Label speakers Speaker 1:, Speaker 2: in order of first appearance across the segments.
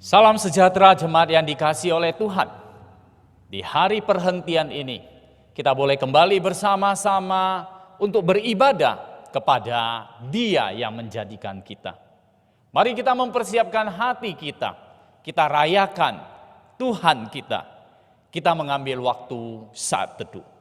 Speaker 1: Salam sejahtera jemaat yang dikasihi oleh Tuhan. Di hari perhentian ini, kita boleh kembali bersama-sama untuk beribadah kepada Dia yang menjadikan kita. Mari kita mempersiapkan hati kita rayakan Tuhan kita. Kita mengambil waktu saat teduh.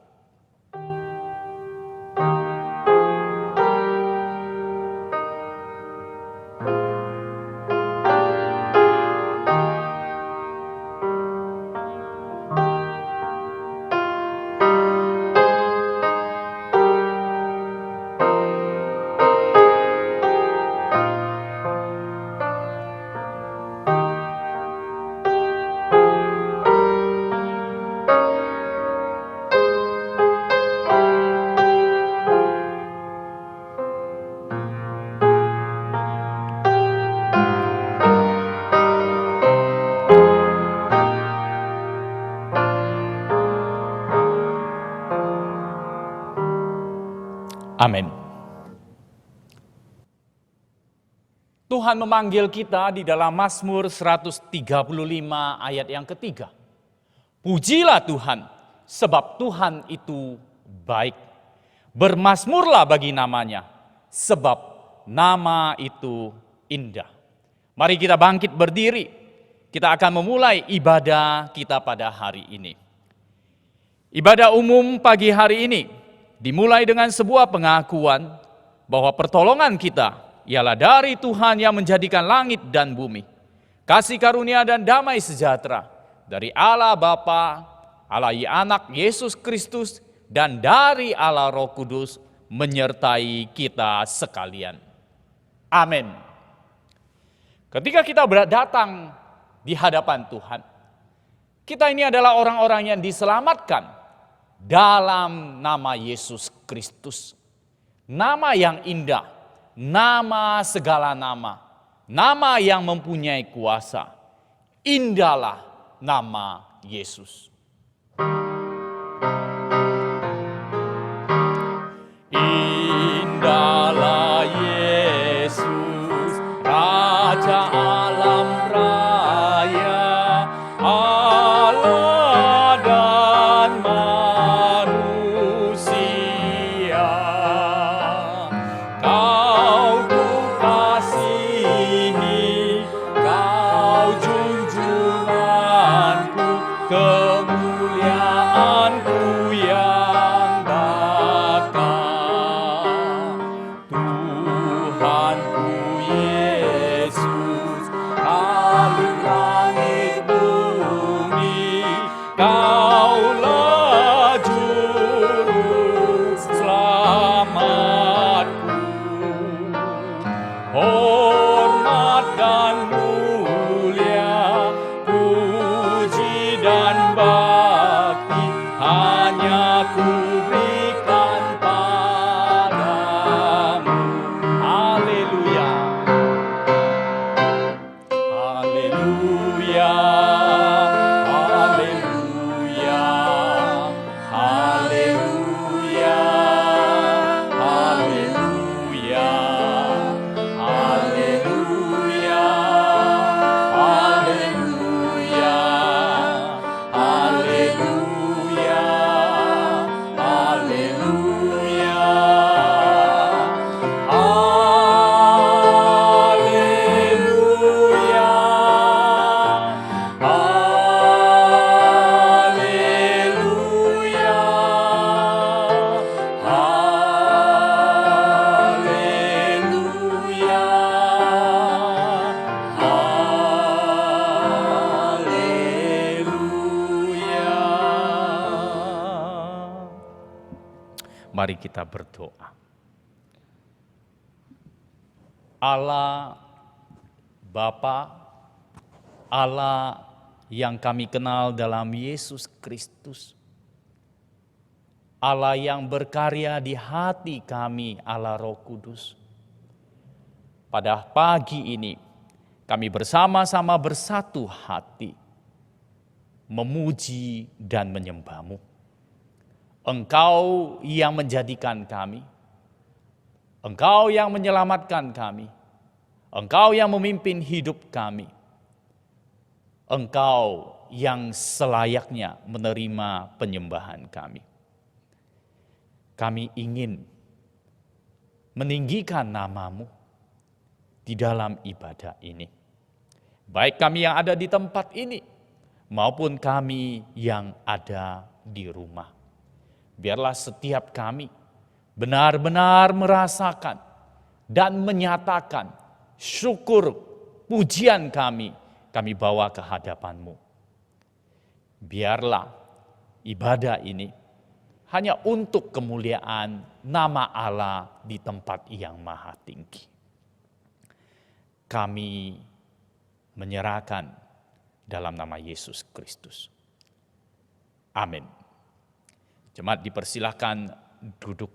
Speaker 1: Amin. Tuhan memanggil kita di dalam Mazmur 135 ayat yang ketiga. Pujilah Tuhan, sebab Tuhan itu baik. Bermazmurlah bagi namanya, sebab nama itu indah. Mari kita bangkit berdiri. Kita akan memulai ibadah kita pada hari ini. Ibadah umum pagi hari ini dimulai dengan sebuah pengakuan bahwa pertolongan kita ialah dari Tuhan yang menjadikan langit dan bumi. Kasih karunia dan damai sejahtera dari Allah Bapa, Allah Anak Yesus Kristus, dan dari Allah Roh Kudus menyertai kita sekalian. Amin. Ketika kita datang di hadapan Tuhan, kita ini adalah orang-orang yang diselamatkan dalam nama Yesus Kristus. Nama yang indah, nama segala nama, nama yang mempunyai kuasa. Indahlah nama Yesus. Indahlah Yesus, Raja alam raya. mari kita berdoa. Allah Bapa, Allah yang kami kenal dalam Yesus Kristus, Allah yang berkarya di hati kami, Allah Roh Kudus. Pada pagi ini kami bersama-sama bersatu hati memuji dan menyembah-Mu. Engkau yang menjadikan kami, Engkau yang menyelamatkan kami, Engkau yang memimpin hidup kami, Engkau yang selayaknya menerima penyembahan kami. Kami ingin meninggikan nama-Mu di dalam ibadah ini. Baik kami yang ada di tempat ini, maupun kami yang ada di rumah. Biarlah setiap kami benar-benar merasakan dan menyatakan syukur pujian kami bawa ke hadapan-Mu. Biarlah ibadah ini hanya untuk kemuliaan nama Allah di tempat yang maha tinggi. Kami menyerahkan dalam nama Yesus Kristus. Amin. Jemaat dipersilahkan duduk.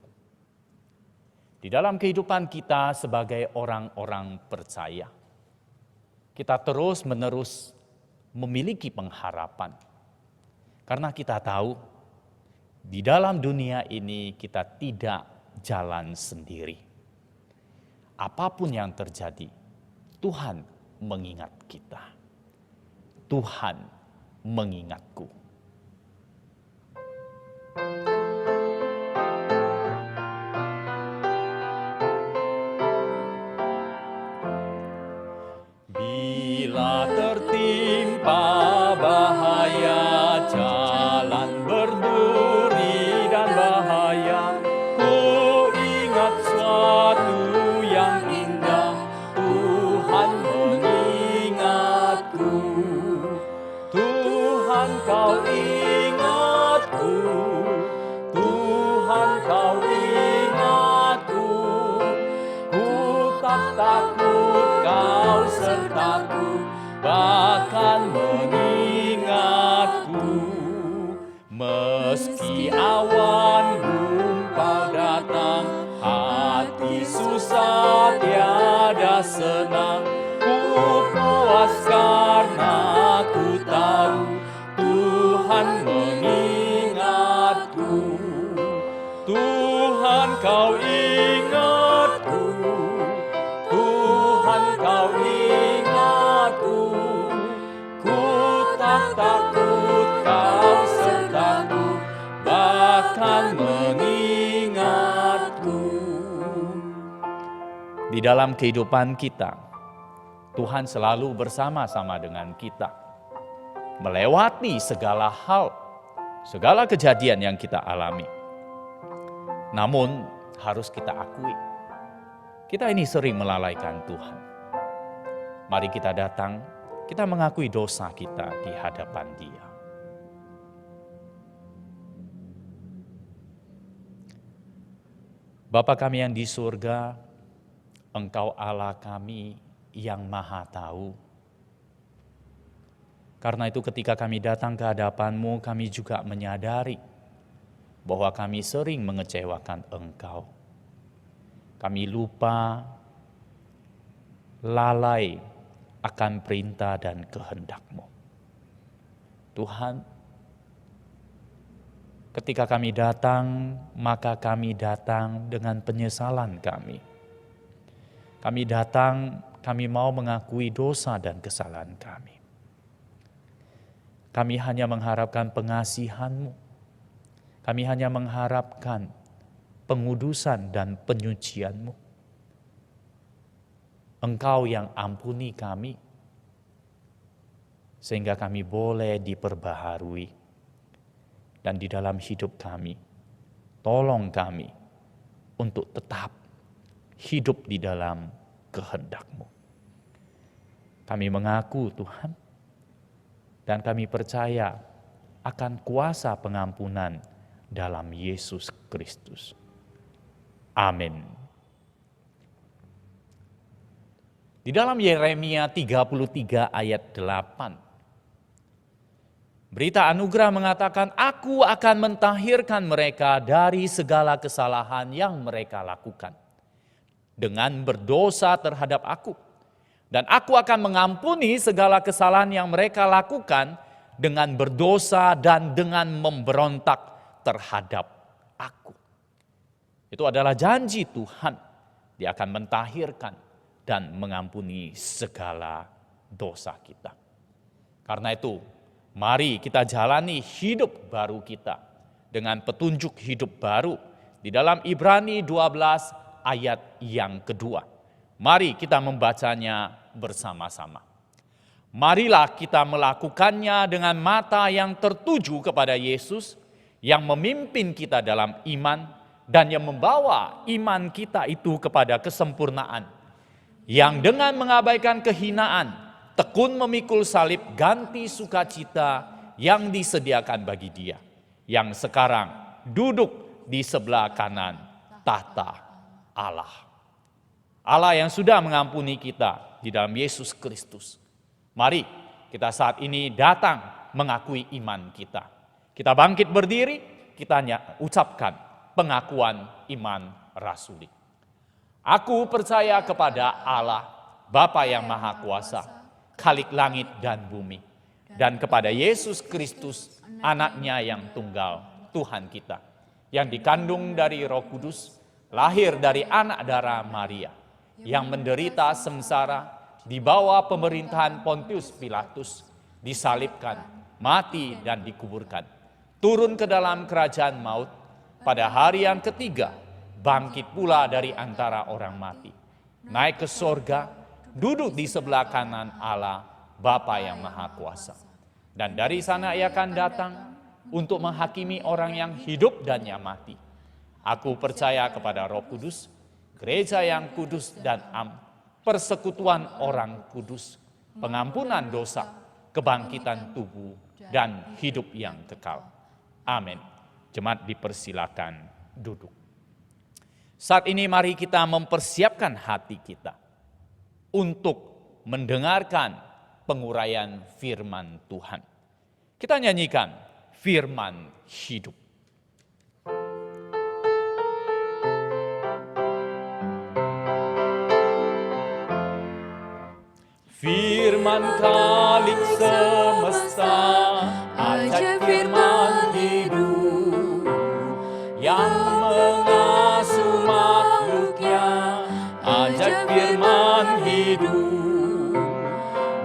Speaker 1: Di dalam kehidupan kita sebagai orang-orang percaya, kita terus-menerus memiliki pengharapan. Karena kita tahu, di dalam dunia ini kita tidak jalan sendiri. Apapun yang terjadi, Tuhan mengingat kita. Tuhan mengingatku. Bila tertimpa bahaya, jalan berduri dan bahaya, ku ingat suatu yang indah, Tuhan mengingatku. Tuhan kau ingatku, Tuhan kau ingatku, ku tak takut kau sertaku, bahkan mengingatku. Meski awan gumpal datang, hati susah tiada senang, ku puas karena ku tahu Tuhan mengingatku. Tuhan kau ingatku, Tuhan kau ingatku, ku tak takut kau sertaku, bahkan mengingatku. Di dalam kehidupan kita, Tuhan selalu bersama-sama dengan kita, melewati segala hal, segala kejadian yang kita alami. Namun harus kita akui, kita ini sering melalaikan Tuhan. Mari kita datang, kita mengakui dosa kita di hadapan Dia. Bapa kami yang di surga, Engkau Allah kami yang maha tahu. Karena itu ketika kami datang ke hadapan-Mu, kami juga menyadari bahwa kami sering mengecewakan Engkau. Kami lupa, lalai akan perintah dan kehendak-Mu. Tuhan, ketika kami datang, maka kami datang dengan penyesalan kami. Kami datang, kami mau mengakui dosa dan kesalahan kami. Kami hanya mengharapkan pengasihan-Mu. Kami hanya mengharapkan pengudusan dan penyucian-Mu. Engkau yang ampuni kami, sehingga kami boleh diperbaharui. Dan di dalam hidup kami, tolong kami untuk tetap hidup di dalam kehendak-Mu. Kami mengaku Tuhan, dan kami percaya akan kuasa pengampunan dalam Yesus Kristus. Amin. Di dalam Yeremia 33 ayat 8, berita anugerah mengatakan, "Aku akan mentahirkan mereka dari segala kesalahan yang mereka lakukan dengan berdosa terhadap aku. Dan aku akan mengampuni segala kesalahan yang mereka lakukan dengan berdosa dan dengan memberontak terhadap aku." Itu adalah janji Tuhan. Dia akan mentahirkan dan mengampuni segala dosa kita. Karena itu, mari kita jalani hidup baru kita dengan petunjuk hidup baru di dalam Ibrani 12 ayat yang kedua. Mari kita membacanya bersama-sama. Marilah kita melakukannya dengan mata yang tertuju kepada Yesus yang memimpin kita dalam iman dan yang membawa iman kita itu kepada kesempurnaan. Yang dengan mengabaikan kehinaan, tekun memikul salib ganti sukacita yang disediakan bagi Dia, yang sekarang duduk di sebelah kanan tahta Allah. Allah yang sudah mengampuni kita di dalam Yesus Kristus. Mari kita saat ini datang mengakui iman kita. Kita bangkit berdiri, kita ucapkan pengakuan iman rasuli. Aku percaya kepada Allah, Bapa yang Maha Kuasa, Khalik langit dan bumi, dan kepada Yesus Kristus, Anak-Nya yang tunggal, Tuhan kita, yang dikandung dari Roh Kudus, lahir dari anak darah Maria, yang menderita sengsara di bawah pemerintahan Pontius Pilatus, disalibkan, mati dan dikuburkan, turun ke dalam kerajaan maut, pada hari yang ketiga bangkit pula dari antara orang mati, naik ke sorga, duduk di sebelah kanan Allah, Bapa yang Maha Kuasa. Dan dari sana Ia akan datang untuk menghakimi orang yang hidup dan yang mati. Aku percaya kepada Roh Kudus, gereja yang kudus dan persekutuan orang kudus, pengampunan dosa, kebangkitan tubuh, dan hidup yang kekal. Amin. Jemaat dipersilakan duduk. Saat ini mari kita mempersiapkan hati kita untuk mendengarkan penguraian firman Tuhan. Kita nyanyikan firman hidup. Firman Khalik semesta, ajaib firman hidup yang mengasuh makhluknya, ajaib firman hidup,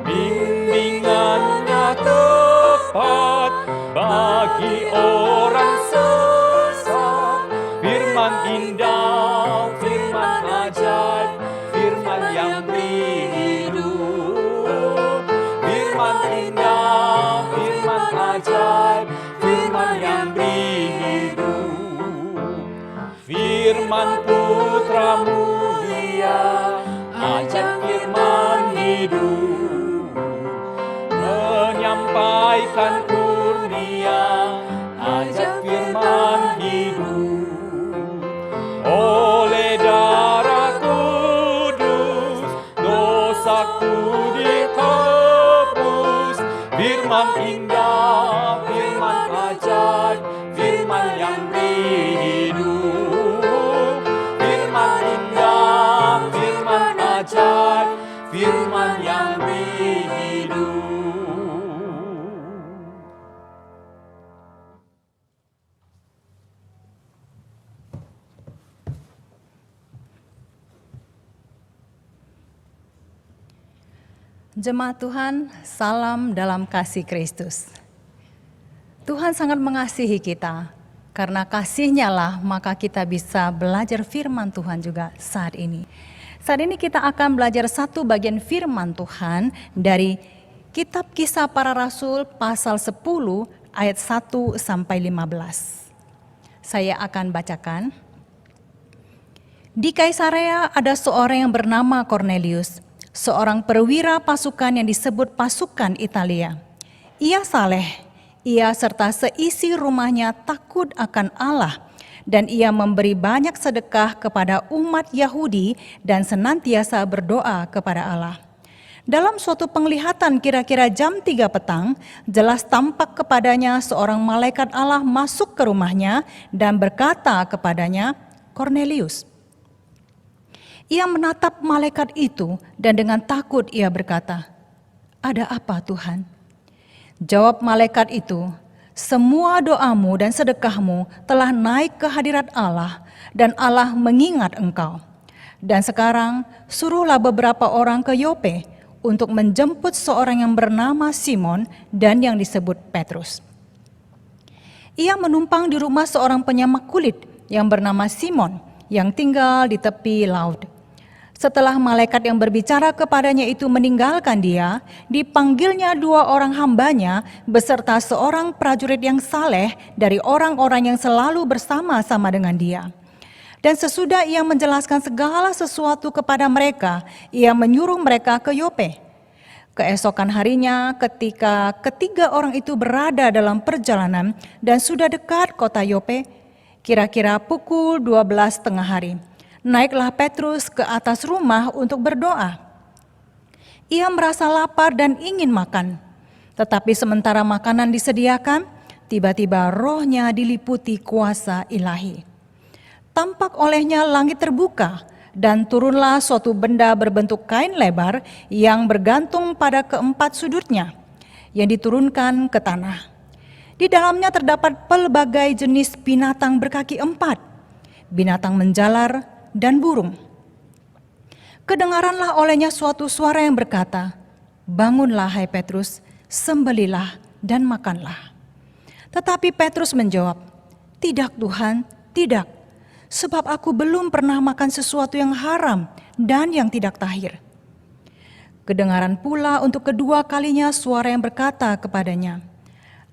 Speaker 1: bimbingannya tepat bagi orang sesat. Firman indah, firman ajaib, firman yang beri hidup. Firman indah, firman ajaib, firman yang beri hidup. Firman Putra mulia, ajaib firman hidup, menyampaikan kurnia, ajaib firman hidup. Oleh darah kudus, dosaku ditebus. Firman indah, firman ajaib, firman yang beri hidup. Firman indah, firman ajaib, firman yang beri hidup.
Speaker 2: Jemaat Tuhan, salam dalam kasih Kristus. Tuhan sangat mengasihi kita, karena kasih-Nya lah maka kita bisa belajar firman Tuhan juga saat ini. Saat ini kita akan belajar satu bagian firman Tuhan dari Kitab Kisah Para Rasul pasal 10 ayat 1 sampai 15. Saya akan bacakan. Di Kaisarea ada seorang yang bernama Cornelius, seorang perwira pasukan yang disebut pasukan Italia. Ia saleh, ia serta seisi rumahnya takut akan Allah dan ia memberi banyak sedekah kepada umat Yahudi dan senantiasa berdoa kepada Allah. Dalam suatu penglihatan kira-kira jam 3 petang, jelas tampak kepadanya seorang malaikat Allah masuk ke rumahnya dan berkata kepadanya, "Kornelius." Ia menatap malaikat itu dan dengan takut ia berkata, "Ada apa, Tuhan?" Jawab malaikat itu, "Semua doamu dan sedekahmu telah naik ke hadirat Allah dan Allah mengingat engkau. Dan sekarang suruhlah beberapa orang ke Yope untuk menjemput seorang yang bernama Simon dan yang disebut Petrus. Ia menumpang di rumah seorang penyamak kulit yang bernama Simon yang tinggal di tepi laut. Setelah malaikat yang berbicara kepadanya itu meninggalkan dia, dipanggilnya 2 orang hambanya beserta seorang prajurit yang saleh dari orang-orang yang selalu bersama-sama dengan dia. Dan sesudah ia menjelaskan segala sesuatu kepada mereka, ia menyuruh mereka ke Yope. Keesokan harinya ketika ketiga orang itu berada dalam perjalanan dan sudah dekat kota Yope, kira-kira pukul 12 tengah hari, naiklah Petrus ke atas rumah untuk berdoa. Ia merasa lapar dan ingin makan, tetapi sementara makanan disediakan, tiba-tiba rohnya diliputi kuasa ilahi. Tampak olehnya langit terbuka dan turunlah suatu benda berbentuk kain lebar yang bergantung pada keempat sudutnya yang diturunkan ke tanah. Di dalamnya terdapat pelbagai jenis binatang berkaki 4, binatang menjalar dan burung. Kedengaranlah olehnya suatu suara yang berkata, "Bangunlah hai Petrus, sembelilah dan makanlah." Tetapi Petrus menjawab, "Tidak Tuhan, tidak. Sebab aku belum pernah makan sesuatu yang haram dan yang tidak tahir." Kedengaran pula untuk kedua kalinya suara yang berkata kepadanya,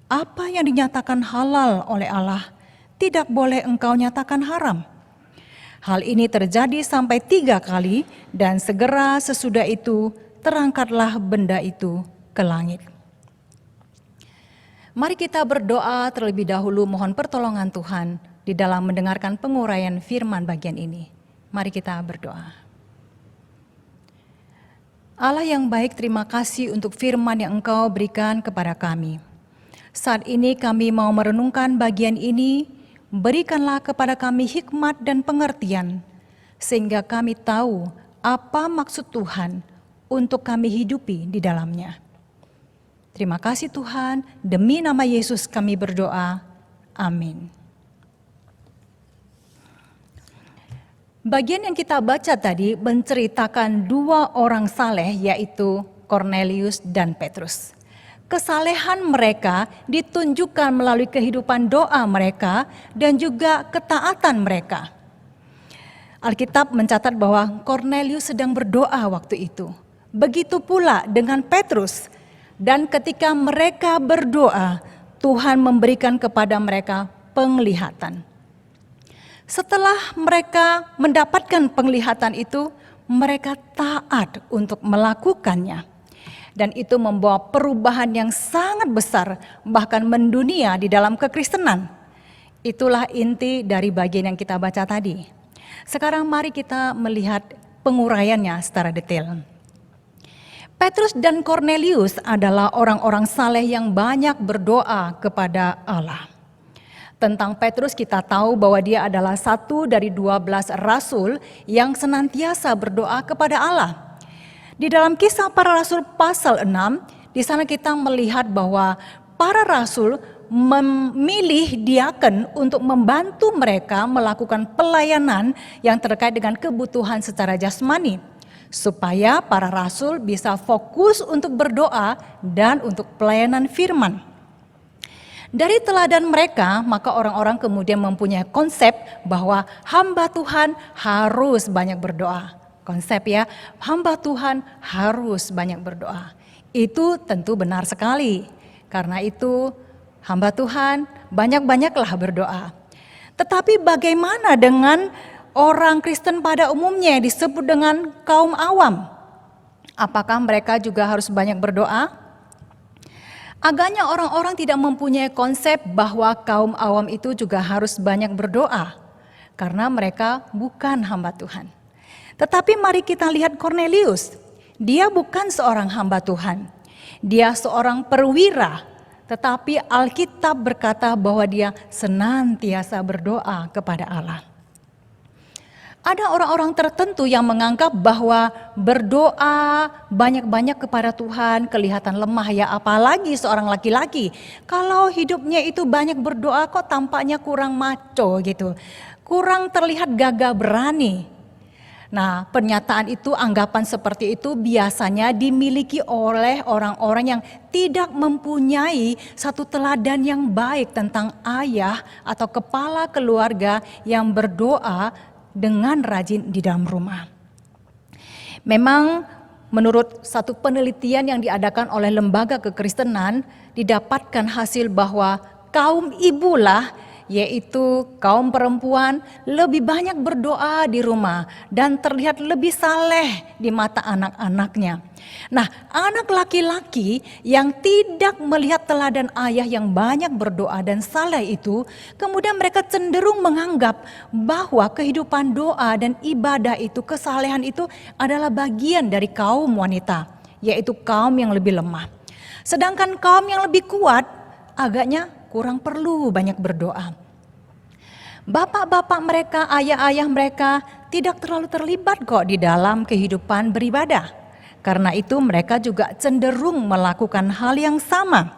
Speaker 2: "Apa yang dinyatakan halal oleh Allah, tidak boleh engkau nyatakan haram." Hal ini terjadi sampai 3 kali dan segera sesudah itu terangkatlah benda itu ke langit. Mari kita berdoa terlebih dahulu mohon pertolongan Tuhan di dalam mendengarkan penguraian firman bagian ini. Mari kita berdoa. Allah yang baik, terima kasih untuk firman yang Engkau berikan kepada kami. Saat ini kami mau merenungkan bagian ini, berikanlah kepada kami hikmat dan pengertian, sehingga kami tahu apa maksud Tuhan untuk kami hidupi di dalamnya. Terima kasih Tuhan, demi nama Yesus kami berdoa. Amin. Bagian yang kita baca tadi menceritakan 2 orang saleh, yaitu Kornelius dan Petrus. Kesalehan mereka ditunjukkan melalui kehidupan doa mereka dan juga ketaatan mereka. Alkitab mencatat bahwa Kornelius sedang berdoa waktu itu. Begitu pula dengan Petrus. Dan ketika mereka berdoa, Tuhan memberikan kepada mereka penglihatan. Setelah mereka mendapatkan penglihatan itu, mereka taat untuk melakukannya. Dan itu membawa perubahan yang sangat besar, bahkan mendunia di dalam kekristenan. Itulah inti dari bagian yang kita baca tadi. Sekarang mari kita melihat penguraiannya secara detail. Petrus dan Kornelius adalah orang-orang saleh yang banyak berdoa kepada Allah. Tentang Petrus kita tahu bahwa dia adalah satu dari 12 rasul yang senantiasa berdoa kepada Allah. Di dalam Kisah Para Rasul pasal 6, di sana kita melihat bahwa para rasul memilih diaken untuk membantu mereka melakukan pelayanan yang terkait dengan kebutuhan secara jasmani, supaya para rasul bisa fokus untuk berdoa dan untuk pelayanan firman. Dari teladan mereka, maka orang-orang kemudian mempunyai konsep bahwa hamba Tuhan harus banyak berdoa. Konsep ya, hamba Tuhan harus banyak berdoa. Itu tentu benar sekali. Karena itu hamba Tuhan banyak-banyaklah berdoa. Tetapi bagaimana dengan orang Kristen pada umumnya yang disebut dengan kaum awam? Apakah mereka juga harus banyak berdoa? Agaknya orang-orang tidak mempunyai konsep bahwa kaum awam itu juga harus banyak berdoa. karena mereka bukan hamba Tuhan. Tetapi mari kita lihat Kornelius. Dia bukan seorang hamba Tuhan. Dia seorang perwira, tetapi Alkitab berkata bahwa dia senantiasa berdoa kepada Allah. Ada orang-orang tertentu yang menganggap bahwa berdoa banyak-banyak kepada Tuhan kelihatan lemah, ya apalagi seorang laki-laki. Kalau hidupnya itu banyak berdoa kok tampaknya kurang macho gitu. Kurang terlihat gagah berani. Nah, pernyataan itu, anggapan seperti itu biasanya dimiliki oleh orang-orang yang tidak mempunyai satu teladan yang baik tentang ayah atau kepala keluarga yang berdoa dengan rajin di dalam rumah. Memang menurut satu penelitian yang diadakan oleh lembaga kekristenan, didapatkan hasil bahwa kaum ibulah, yaitu kaum perempuan, lebih banyak berdoa di rumah dan terlihat lebih saleh di mata anak-anaknya. Nah, anak laki-laki yang tidak melihat teladan ayah yang banyak berdoa dan saleh itu, kemudian mereka cenderung menganggap bahwa kehidupan doa dan ibadah itu, kesalehan itu adalah bagian dari kaum wanita, yaitu kaum yang lebih lemah. Sedangkan kaum yang lebih kuat agaknya kurang perlu banyak berdoa. Bapak-bapak mereka, ayah-ayah mereka tidak terlalu terlibat kok di dalam kehidupan beribadah. Karena itu mereka juga cenderung melakukan hal yang sama.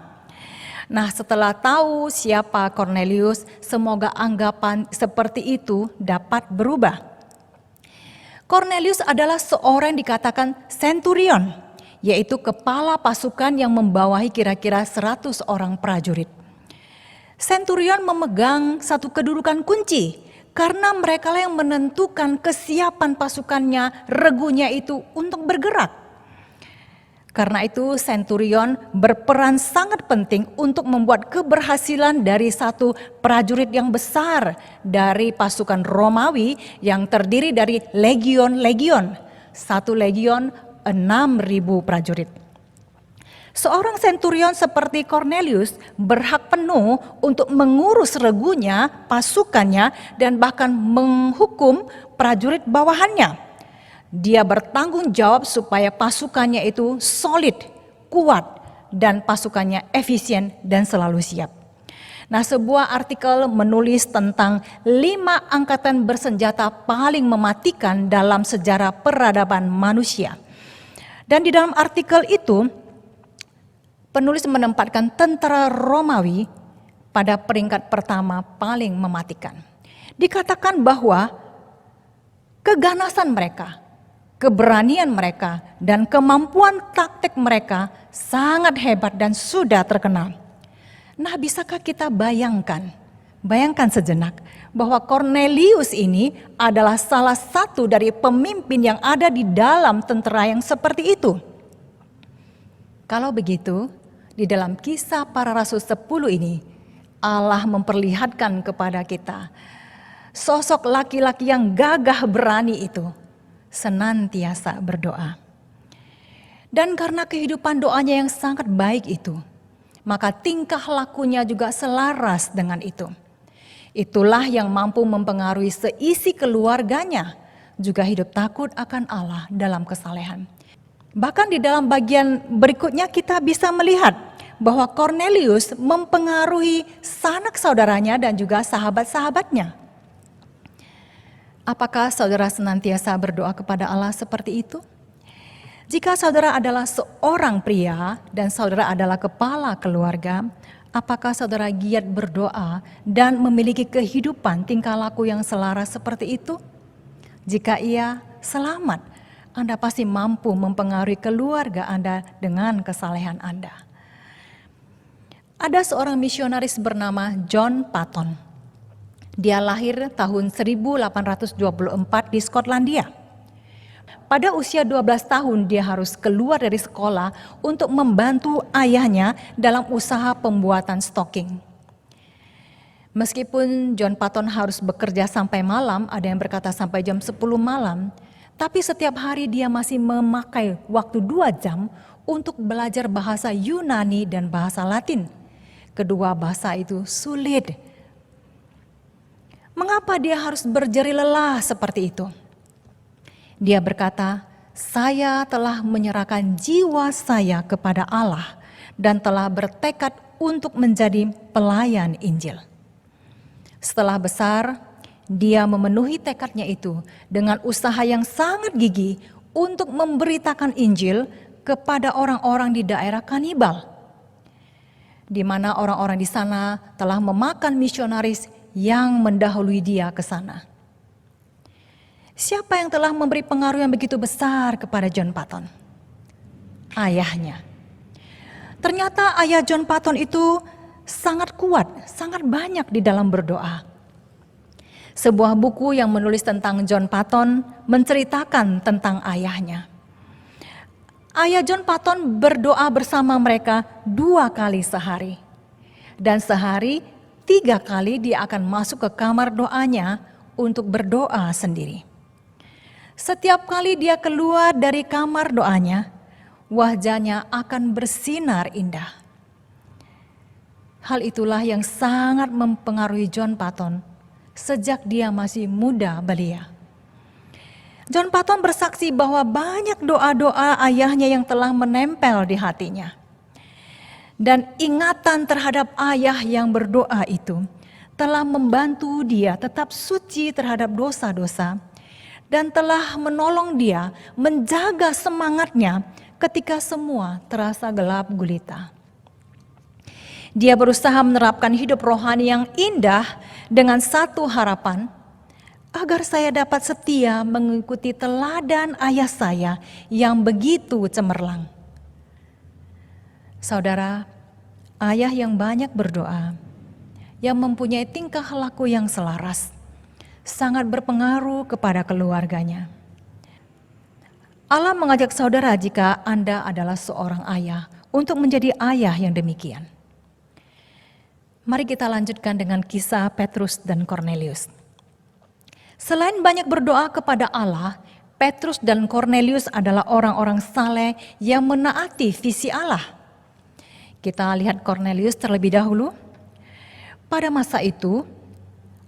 Speaker 2: Nah, setelah tahu siapa Kornelius, semoga anggapan seperti itu dapat berubah. Kornelius adalah seorang yang dikatakan centurion, yaitu kepala pasukan yang membawahi kira-kira 100 orang prajurit. Centurion memegang satu kedudukan kunci karena mereka yang menentukan kesiapan pasukannya, regunya itu untuk bergerak. Karena itu centurion berperan sangat penting untuk membuat keberhasilan dari satu prajurit yang besar dari pasukan Romawi yang terdiri dari legion-legion. Satu legion 6.000 prajurit. Seorang centurion seperti Cornelius berhak penuh untuk mengurus regunya, pasukannya, dan bahkan menghukum prajurit bawahannya. Dia bertanggung jawab supaya pasukannya itu solid, kuat, dan pasukannya efisien dan selalu siap. Nah, sebuah artikel menulis tentang 5 angkatan bersenjata paling mematikan dalam sejarah peradaban manusia. Dan di dalam artikel itu, penulis menempatkan tentara Romawi pada peringkat pertama paling mematikan. Dikatakan bahwa keganasan mereka, keberanian mereka, dan kemampuan taktik mereka sangat hebat dan sudah terkenal. Nah, bisakah kita bayangkan sejenak bahwa Kornelius ini adalah salah satu dari pemimpin yang ada di dalam tentara yang seperti itu. Kalau begitu, di dalam Kisah Para Rasul 10 ini, Allah memperlihatkan kepada kita sosok laki-laki yang gagah berani itu senantiasa berdoa. Dan karena kehidupan doanya yang sangat baik itu, maka tingkah lakunya juga selaras dengan itu. Itulah yang mampu mempengaruhi seisi keluarganya, juga hidup takut akan Allah dalam kesalehan. Bahkan di dalam bagian berikutnya kita bisa melihat bahwa Kornelius mempengaruhi sanak saudaranya dan juga sahabat-sahabatnya. Apakah saudara senantiasa berdoa kepada Allah seperti itu? Jika saudara adalah seorang pria dan saudara adalah kepala keluarga, apakah saudara giat berdoa dan memiliki kehidupan tingkah laku yang selaras seperti itu? Jika iya, selamat. Anda pasti mampu mempengaruhi keluarga Anda dengan kesalehan Anda. Ada seorang misionaris bernama John Paton. Dia lahir tahun 1824 di Skotlandia. Pada usia 12 tahun dia harus keluar dari sekolah untuk membantu ayahnya dalam usaha pembuatan stocking. Meskipun John Paton harus bekerja sampai malam, ada yang berkata sampai jam 10 malam, tapi setiap hari dia masih memakai waktu 2 jam untuk belajar bahasa Yunani dan bahasa Latin. Kedua bahasa itu sulit. Mengapa mengapa dia harus berjeri lelah seperti itu? Dia berkata, "Saya telah menyerahkan jiwa saya kepada Allah dan telah bertekad untuk menjadi pelayan Injil." Setelah besar, dia memenuhi tekadnya itu dengan usaha yang sangat gigih untuk memberitakan Injil kepada orang-orang di daerah Kanibal, di mana orang-orang di sana telah memakan misionaris yang mendahului dia ke sana. Siapa yang telah memberi pengaruh yang begitu besar kepada John Paton? Ayahnya. Ternyata ayah John Paton itu sangat kuat, sangat banyak di dalam berdoa. Sebuah buku yang menulis tentang John Paton menceritakan tentang ayahnya. Ayah John Paton berdoa bersama mereka 2 kali sehari. Dan sehari 3 kali dia akan masuk ke kamar doanya untuk berdoa sendiri. Setiap kali dia keluar dari kamar doanya, wajahnya akan bersinar indah. Hal itulah yang sangat mempengaruhi John Paton sejak dia masih muda belia. John Paton bersaksi bahwa banyak doa-doa ayahnya yang telah menempel di hatinya. Dan ingatan terhadap ayah yang berdoa itu telah membantu dia tetap suci terhadap dosa-dosa dan telah menolong dia menjaga semangatnya ketika semua terasa gelap gulita. Dia berusaha menerapkan hidup rohani yang indah dengan satu harapan, agar saya dapat setia mengikuti teladan ayah saya yang begitu cemerlang. Saudara, ayah yang banyak berdoa, yang mempunyai tingkah laku yang selaras, sangat berpengaruh kepada keluarganya. Allah mengajak saudara jika Anda adalah seorang ayah untuk menjadi ayah yang demikian. Mari kita lanjutkan dengan kisah Petrus dan Kornelius. Selain banyak berdoa kepada Allah, Petrus dan Kornelius adalah orang-orang saleh yang menaati visi Allah. Kita lihat Kornelius terlebih dahulu. Pada masa itu,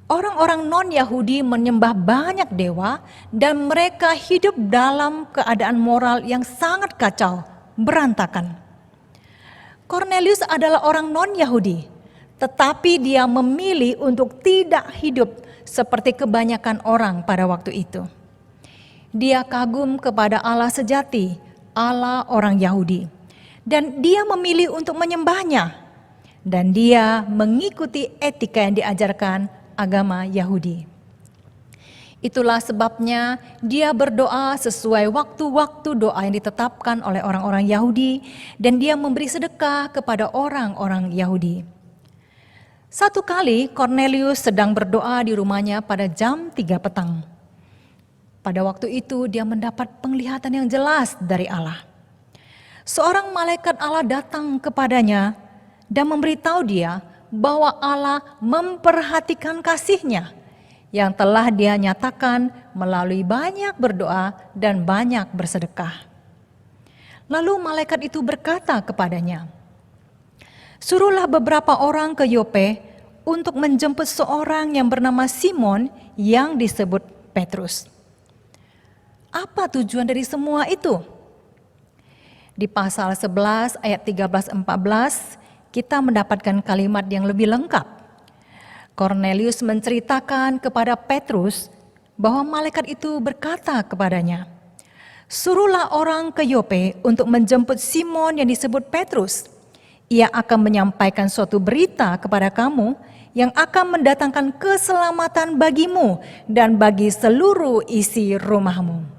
Speaker 2: orang-orang non-Yahudi menyembah banyak dewa dan mereka hidup dalam keadaan moral yang sangat kacau, berantakan. Kornelius adalah orang non-Yahudi, tetapi dia memilih untuk tidak hidup seperti kebanyakan orang pada waktu itu. Dia kagum kepada Allah sejati, Allah orang Yahudi, dan dia memilih untuk menyembahnya. Dan dia mengikuti etika yang diajarkan agama Yahudi. Itulah sebabnya dia berdoa sesuai waktu-waktu doa yang ditetapkan oleh orang-orang Yahudi, dan dia memberi sedekah kepada orang-orang Yahudi. Satu kali Kornelius sedang berdoa di rumahnya pada jam 3 petang. Pada waktu itu dia mendapat penglihatan yang jelas dari Allah. Seorang malaikat Allah datang kepadanya dan memberitahu dia bahwa Allah memperhatikan kasih-Nya yang telah dia nyatakan melalui banyak berdoa dan banyak bersedekah. Lalu malaikat itu berkata kepadanya, "Suruhlah beberapa orang ke Yope untuk menjemput seorang yang bernama Simon yang disebut Petrus." Apa tujuan dari semua itu? Di pasal 11 ayat 13-14 kita mendapatkan kalimat yang lebih lengkap. Kornelius menceritakan kepada Petrus bahwa malaikat itu berkata kepadanya, "Suruhlah orang ke Yope untuk menjemput Simon yang disebut Petrus. Ia akan menyampaikan suatu berita kepada kamu yang akan mendatangkan keselamatan bagimu dan bagi seluruh isi rumahmu."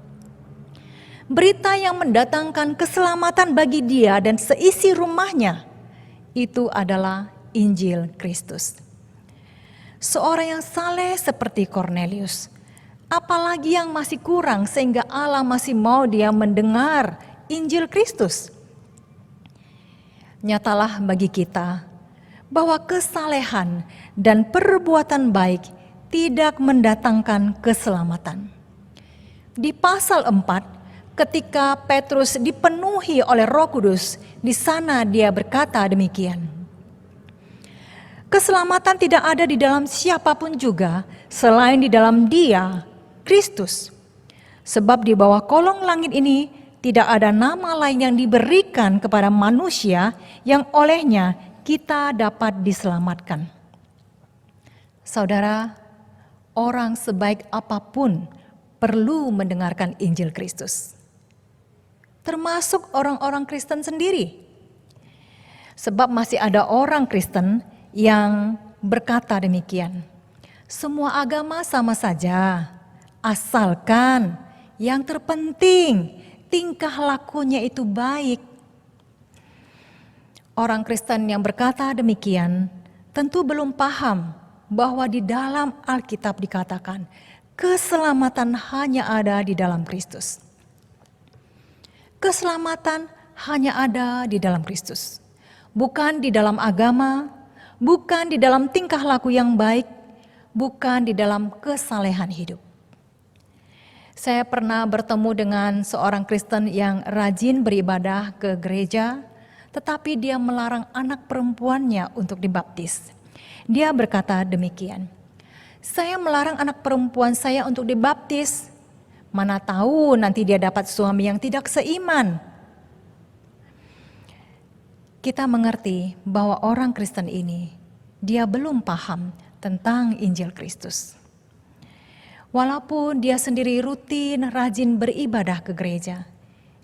Speaker 2: Berita yang mendatangkan keselamatan bagi dia dan seisi rumahnya, itu adalah Injil Kristus. Seorang yang saleh seperti Kornelius, apalagi yang masih kurang sehingga Allah masih mau dia mendengar Injil Kristus? Nyatalah bagi kita bahwa kesalehan dan perbuatan baik tidak mendatangkan keselamatan. Di pasal 4, ketika Petrus dipenuhi oleh Roh Kudus, di sana dia berkata demikian, Keselamatan tidak ada di dalam siapapun juga selain di dalam Dia, Kristus. Sebab di bawah kolong langit ini tidak ada nama lain yang diberikan kepada manusia yang olehnya kita dapat diselamatkan. Saudara, orang sebaik apapun perlu mendengarkan Injil Kristus. Termasuk orang-orang Kristen sendiri. Sebab masih ada orang Kristen yang berkata demikian. Semua agama sama saja, asalkan yang terpenting tingkah lakunya itu baik. Orang Kristen yang berkata demikian tentu belum paham bahwa di dalam Alkitab dikatakan keselamatan hanya ada di dalam Kristus. Keselamatan hanya ada di dalam Kristus. Bukan di dalam agama, bukan di dalam tingkah laku yang baik, bukan di dalam kesalehan hidup. Saya pernah bertemu dengan seorang Kristen yang rajin beribadah ke gereja, tetapi dia melarang anak perempuannya untuk dibaptis. Dia berkata demikian, "Saya melarang anak perempuan saya untuk dibaptis. Mana tahu nanti dia dapat suami yang tidak seiman." Kita mengerti bahwa orang Kristen ini, dia belum paham tentang Injil Kristus. Walaupun dia sendiri rutin rajin beribadah ke gereja,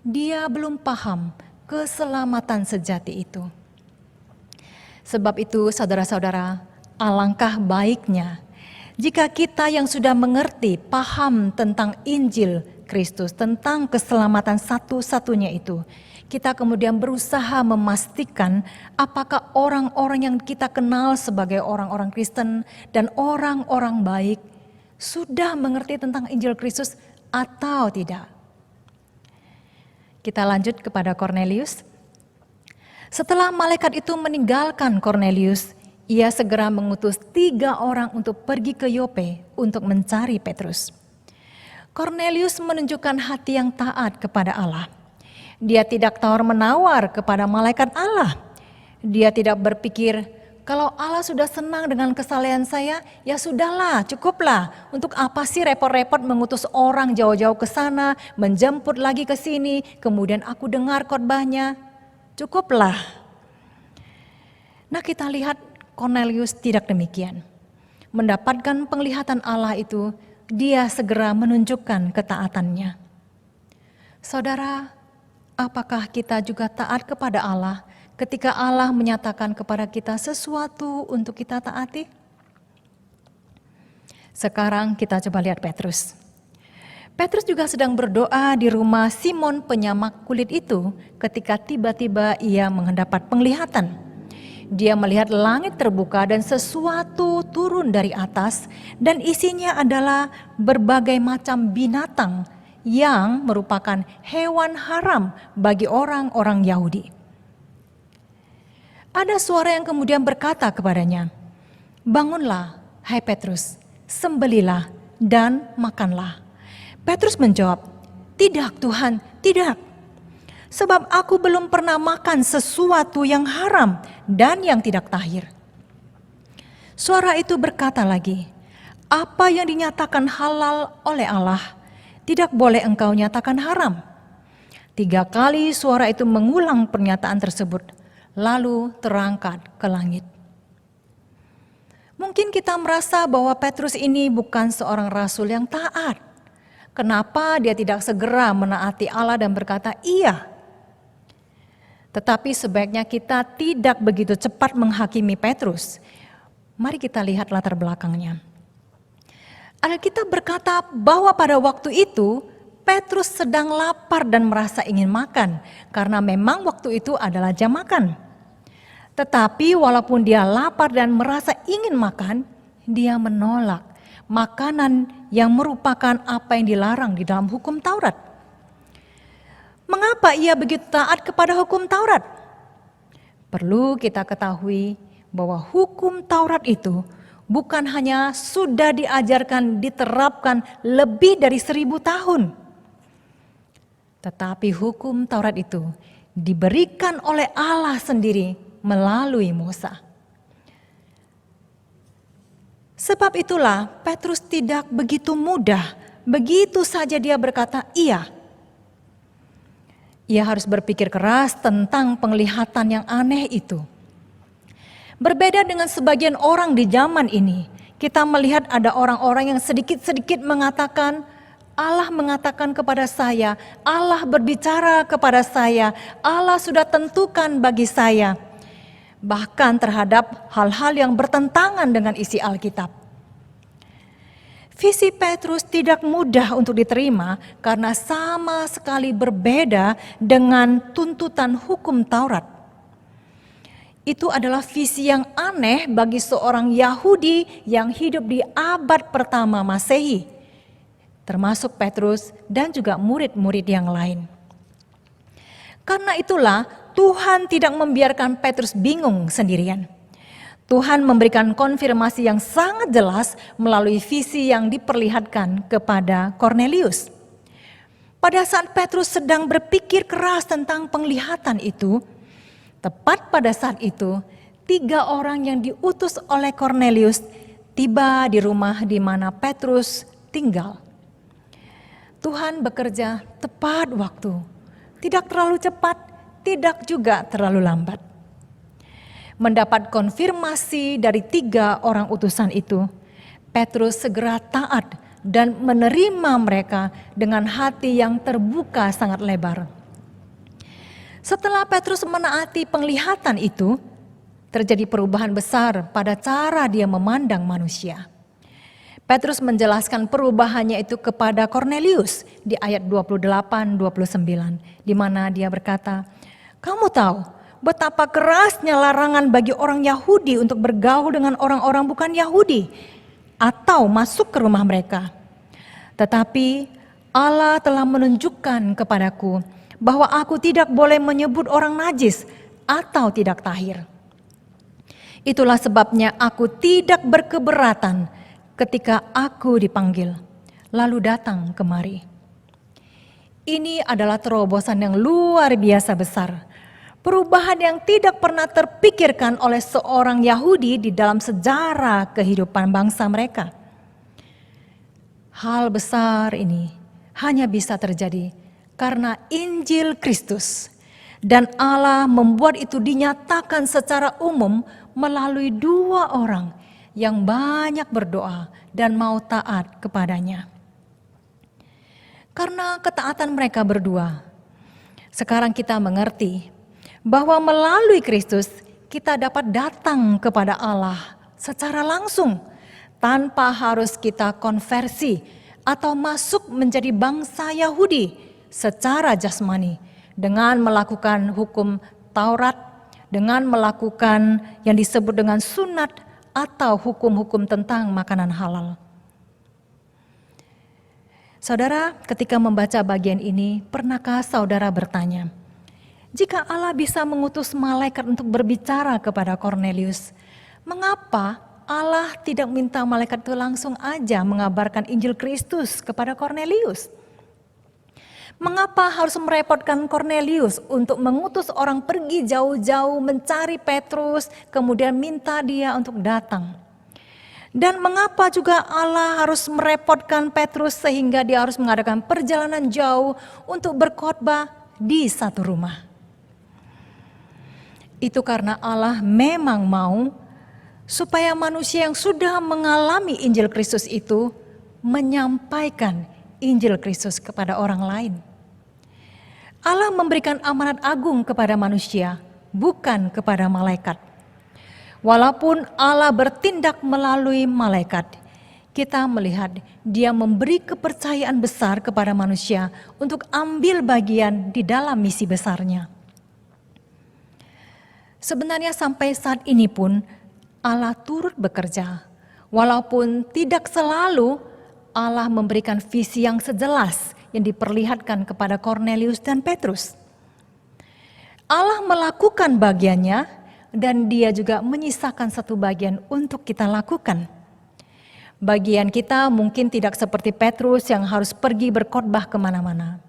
Speaker 2: dia belum paham keselamatan sejati itu. Sebab itu saudara-saudara, alangkah baiknya jika kita yang sudah mengerti, paham tentang Injil Kristus, tentang keselamatan satu-satunya itu, kita kemudian berusaha memastikan apakah orang-orang yang kita kenal sebagai orang-orang Kristen dan orang-orang baik sudah mengerti tentang Injil Kristus atau tidak. Kita lanjut kepada Kornelius. Setelah malaikat itu meninggalkan Kornelius, ia segera mengutus 3 orang untuk pergi ke Yope untuk mencari Petrus. Kornelius menunjukkan hati yang taat kepada Allah. Dia tidak tawar-menawar kepada malaikat Allah. Dia tidak berpikir, kalau Allah sudah senang dengan kesalehan saya, ya sudahlah, cukuplah. Untuk apa sih repot-repot mengutus orang jauh-jauh ke sana, menjemput lagi ke sini, kemudian aku dengar khotbahnya. Cukuplah. Nah, kita lihat Kornelius tidak demikian. Mendapatkan penglihatan Allah itu, dia segera menunjukkan ketaatannya. Saudara, apakah kita juga taat kepada Allah ketika Allah menyatakan kepada kita sesuatu untuk kita taati? Sekarang kita coba lihat Petrus. Petrus juga sedang berdoa di rumah Simon penyamak kulit itu ketika tiba-tiba ia mendapat penglihatan. Dia melihat langit terbuka dan sesuatu turun dari atas dan isinya adalah berbagai macam binatang yang merupakan hewan haram bagi orang-orang Yahudi. Ada suara yang kemudian berkata kepadanya, "Bangunlah, hai Petrus, sembelilah dan makanlah." Petrus menjawab, "Tidak Tuhan, tidak. Sebab aku belum pernah makan sesuatu yang haram dan yang tidak tahir." Suara itu berkata lagi, "Apa yang dinyatakan halal oleh Allah, tidak boleh engkau nyatakan haram." 3 kali suara itu mengulang pernyataan tersebut, lalu terangkat ke langit. Mungkin kita merasa bahwa Petrus ini bukan seorang rasul yang taat. Kenapa dia tidak segera menaati Allah dan berkata, "Iya"? Tetapi sebaiknya kita tidak begitu cepat menghakimi Petrus. Mari kita lihat latar belakangnya. Alkitab berkata bahwa pada waktu itu Petrus sedang lapar dan merasa ingin makan, karena memang waktu itu adalah jam makan. Tetapi walaupun dia lapar dan merasa ingin makan, dia menolak makanan yang merupakan apa yang dilarang di dalam hukum Taurat. Mengapa ia begitu taat kepada hukum Taurat? Perlu kita ketahui bahwa hukum Taurat itu bukan hanya sudah diajarkan, diterapkan lebih dari 1000 tahun. Tetapi hukum Taurat itu diberikan oleh Allah sendiri melalui Musa. Sebab itulah Petrus tidak begitu mudah, begitu saja dia berkata iya. Ia harus berpikir keras tentang penglihatan yang aneh itu. Berbeda dengan sebagian orang di zaman ini, kita melihat ada orang-orang yang sedikit-sedikit mengatakan, Allah mengatakan kepada saya, Allah berbicara kepada saya, Allah sudah tentukan bagi saya. Bahkan terhadap hal-hal yang bertentangan dengan isi Alkitab. Visi Petrus tidak mudah untuk diterima karena sama sekali berbeda dengan tuntutan hukum Taurat. Itu adalah visi yang aneh bagi seorang Yahudi yang hidup di abad pertama Masehi, termasuk Petrus dan juga murid-murid yang lain. Karena itulah Tuhan tidak membiarkan Petrus bingung sendirian. Tuhan memberikan konfirmasi yang sangat jelas melalui visi yang diperlihatkan kepada Kornelius. Pada saat Petrus sedang berpikir keras tentang penglihatan itu, tepat pada saat itu 3 orang yang diutus oleh Kornelius tiba di rumah di mana Petrus tinggal. Tuhan bekerja tepat waktu, tidak terlalu cepat, tidak juga terlalu lambat. Mendapat konfirmasi dari 3 orang utusan itu, Petrus segera taat dan menerima mereka dengan hati yang terbuka sangat lebar. Setelah Petrus menaati penglihatan itu, terjadi perubahan besar pada cara dia memandang manusia. Petrus menjelaskan perubahannya itu kepada Kornelius di ayat 28-29, di mana dia berkata, "Kamu tahu betapa kerasnya larangan bagi orang Yahudi untuk bergaul dengan orang-orang bukan Yahudi atau masuk ke rumah mereka. Tetapi Allah telah menunjukkan kepadaku bahwa aku tidak boleh menyebut orang najis atau tidak tahir. Itulah sebabnya aku tidak berkeberatan ketika aku dipanggil, lalu datang kemari." Ini adalah terobosan yang luar biasa besar. Perubahan yang tidak pernah terpikirkan oleh seorang Yahudi di dalam sejarah kehidupan bangsa mereka. Hal besar ini hanya bisa terjadi karena Injil Kristus. Dan Allah membuat itu dinyatakan secara umum melalui 2 orang yang banyak berdoa dan mau taat kepadanya. Karena ketaatan mereka berdua, sekarang kita mengerti bahwa melalui Kristus kita dapat datang kepada Allah secara langsung tanpa harus kita konversi atau masuk menjadi bangsa Yahudi secara jasmani dengan melakukan hukum Taurat, dengan melakukan yang disebut dengan sunat atau hukum-hukum tentang makanan halal. Saudara, ketika membaca bagian ini, pernahkah saudara bertanya, jika Allah bisa mengutus malaikat untuk berbicara kepada Kornelius, mengapa Allah tidak minta malaikat itu langsung aja mengabarkan Injil Kristus kepada Kornelius? Mengapa harus merepotkan Kornelius untuk mengutus orang pergi jauh-jauh mencari Petrus, kemudian minta dia untuk datang? Dan mengapa juga Allah harus merepotkan Petrus sehingga dia harus mengadakan perjalanan jauh untuk berkhotbah di satu rumah? Itu karena Allah memang mau supaya manusia yang sudah mengalami Injil Kristus itu menyampaikan Injil Kristus kepada orang lain. Allah memberikan amanat agung kepada manusia, bukan kepada malaikat. Walaupun Allah bertindak melalui malaikat, kita melihat Dia memberi kepercayaan besar kepada manusia untuk ambil bagian di dalam misi besarnya. Sebenarnya sampai saat ini pun Allah turut bekerja, walaupun tidak selalu Allah memberikan visi yang sejelas yang diperlihatkan kepada Kornelius dan Petrus. Allah melakukan bagiannya dan Dia juga menyisakan satu bagian untuk kita lakukan. Bagian kita mungkin tidak seperti Petrus yang harus pergi berkhotbah kemana-mana.